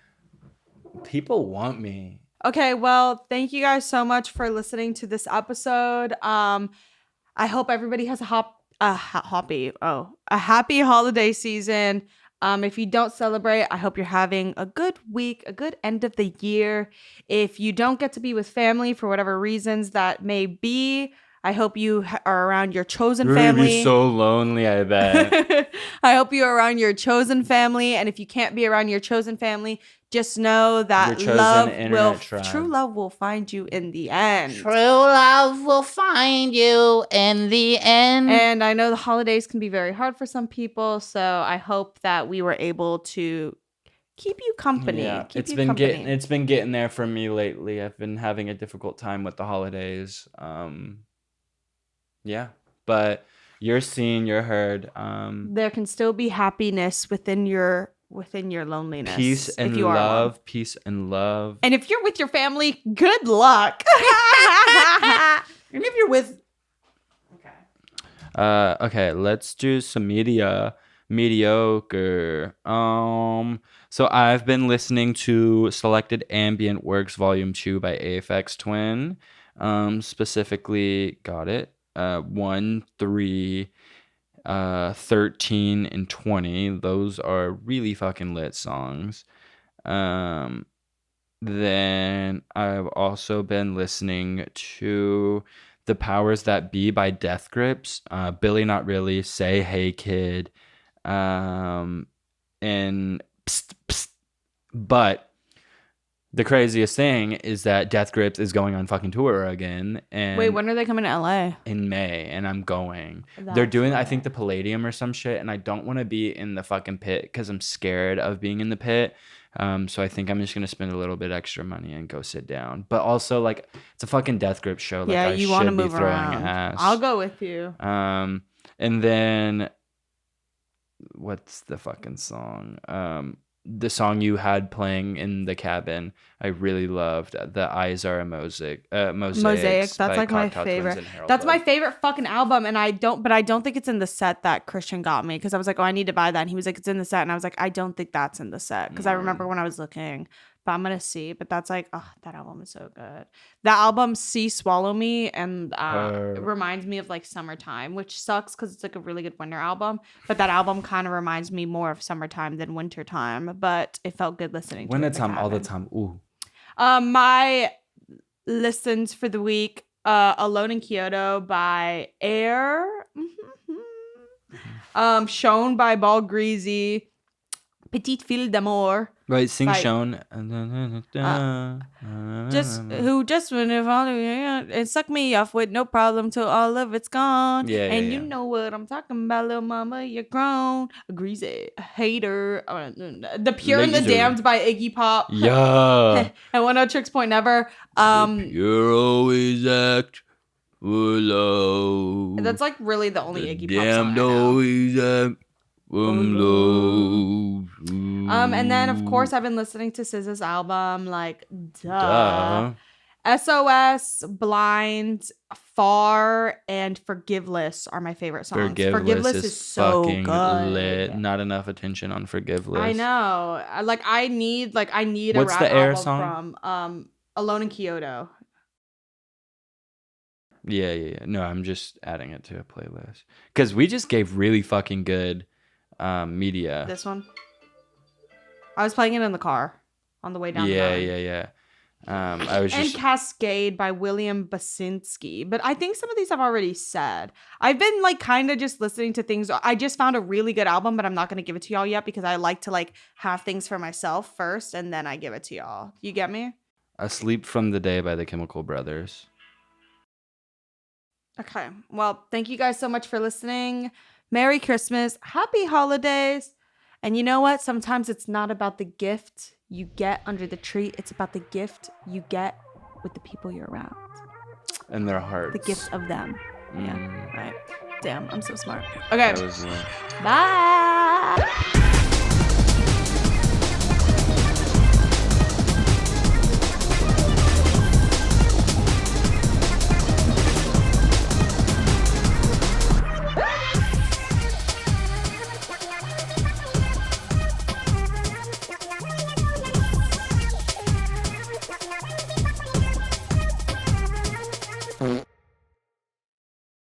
people want me. Okay, well, thank you guys so much for listening to this episode. I hope everybody has a happy holiday season. If you don't celebrate, I hope you're having a good week, a good end of the year. If you don't get to be with family for whatever reasons that may be, I hope you are around your chosen family. You're so lonely, I bet. I hope you're around your chosen family. And if you can't be around your chosen family, just know that true love will find you in the end. True love will find you in the end. And I know the holidays can be very hard for some people, so I hope that we were able to keep you company. Yeah, it's been getting there for me lately. I've been having a difficult time with the holidays. Yeah, but you're seen, you're heard. There can still be happiness within your loneliness. Peace and love. Peace and love. And if you're with your family, good luck. And if you're with okay, let's do some mediocre. So I've been listening to Selected Ambient Works Volume 2 by AFX Twin. Specifically, got it. 1, 3, 13, and 20. Those are really fucking lit songs. Then I've also been listening to The Powers That Be by Death Grips, Billy Not Really, Say Hey Kid, and Psst, Psst. But the craziest thing is that Death Grips is going on fucking tour again. And wait, when are they coming to LA? In May, and I'm going. They're doing, I think, the Palladium or some shit, and I don't want to be in the fucking pit because I'm scared of being in the pit. So I think I'm just gonna spend a little bit extra money and go sit down. But also, like, it's a fucking Death Grip show. Like, yeah, you want to move throwing around. Ass. I'll go with you. And then what's the fucking song? The song you had playing in the cabin, I really loved. The Eyes Are a Mosaic. That's like my favorite. That's my favorite fucking album, and I don't think it's in the set that Christian got me because I was like, oh, I need to buy that, and he was like, it's in the set, and I was like, I don't think that's in the set because I remember when I was looking. But I'm gonna see. But that's like, oh, that album is so good. That album, See Swallow Me, and it reminds me of like summertime, which sucks because it's like a really good winter album. But that album kind of reminds me more of summertime than wintertime. But it felt good listening to wintertime all the time. Ooh. My listens for the week: Alone in Kyoto by Air, Shown by Ball Greasy, Petite Fille d'Amour. Right, sing Shown. Just when it follow and suck me off with no problem till all of it's gone. Yeah, and you know what I'm talking about, little mama, you're grown. A greasy hater. The Pure and the Damned by Iggy Pop. Yeah. And 1 Tricks Point Never. You're always act low. That's like really the only Iggy Pop song Damned always act low. And then of course I've been listening to SZA's album, like duh. SOS, Blind, Far, and Forgiveless are my favorite songs. Forgiveless is so fucking good. lit. Not enough attention on Forgiveless. I know. I need a What's rap the Air album song? from Alone in Kyoto. Yeah. No, I'm just adding it to a playlist. Because we just gave really fucking good media. This one. I was playing it in the car on the way down the mountain. Yeah. I was And just Cascade by William Basinski. But I think some of these I've already said. I've been like kind of just listening to things. I just found a really good album, but I'm not going to give it to y'all yet because I like to like have things for myself first and then I give it to y'all. You get me? Asleep from the Day by the Chemical Brothers. Okay. Well, thank you guys so much for listening. Merry Christmas. Happy holidays. And you know what? Sometimes it's not about the gift you get under the tree. It's about the gift you get with the people you're around. And their hearts. The gift of them. Yeah. Mm. Right. Damn, I'm so smart. Okay. That was, Bye.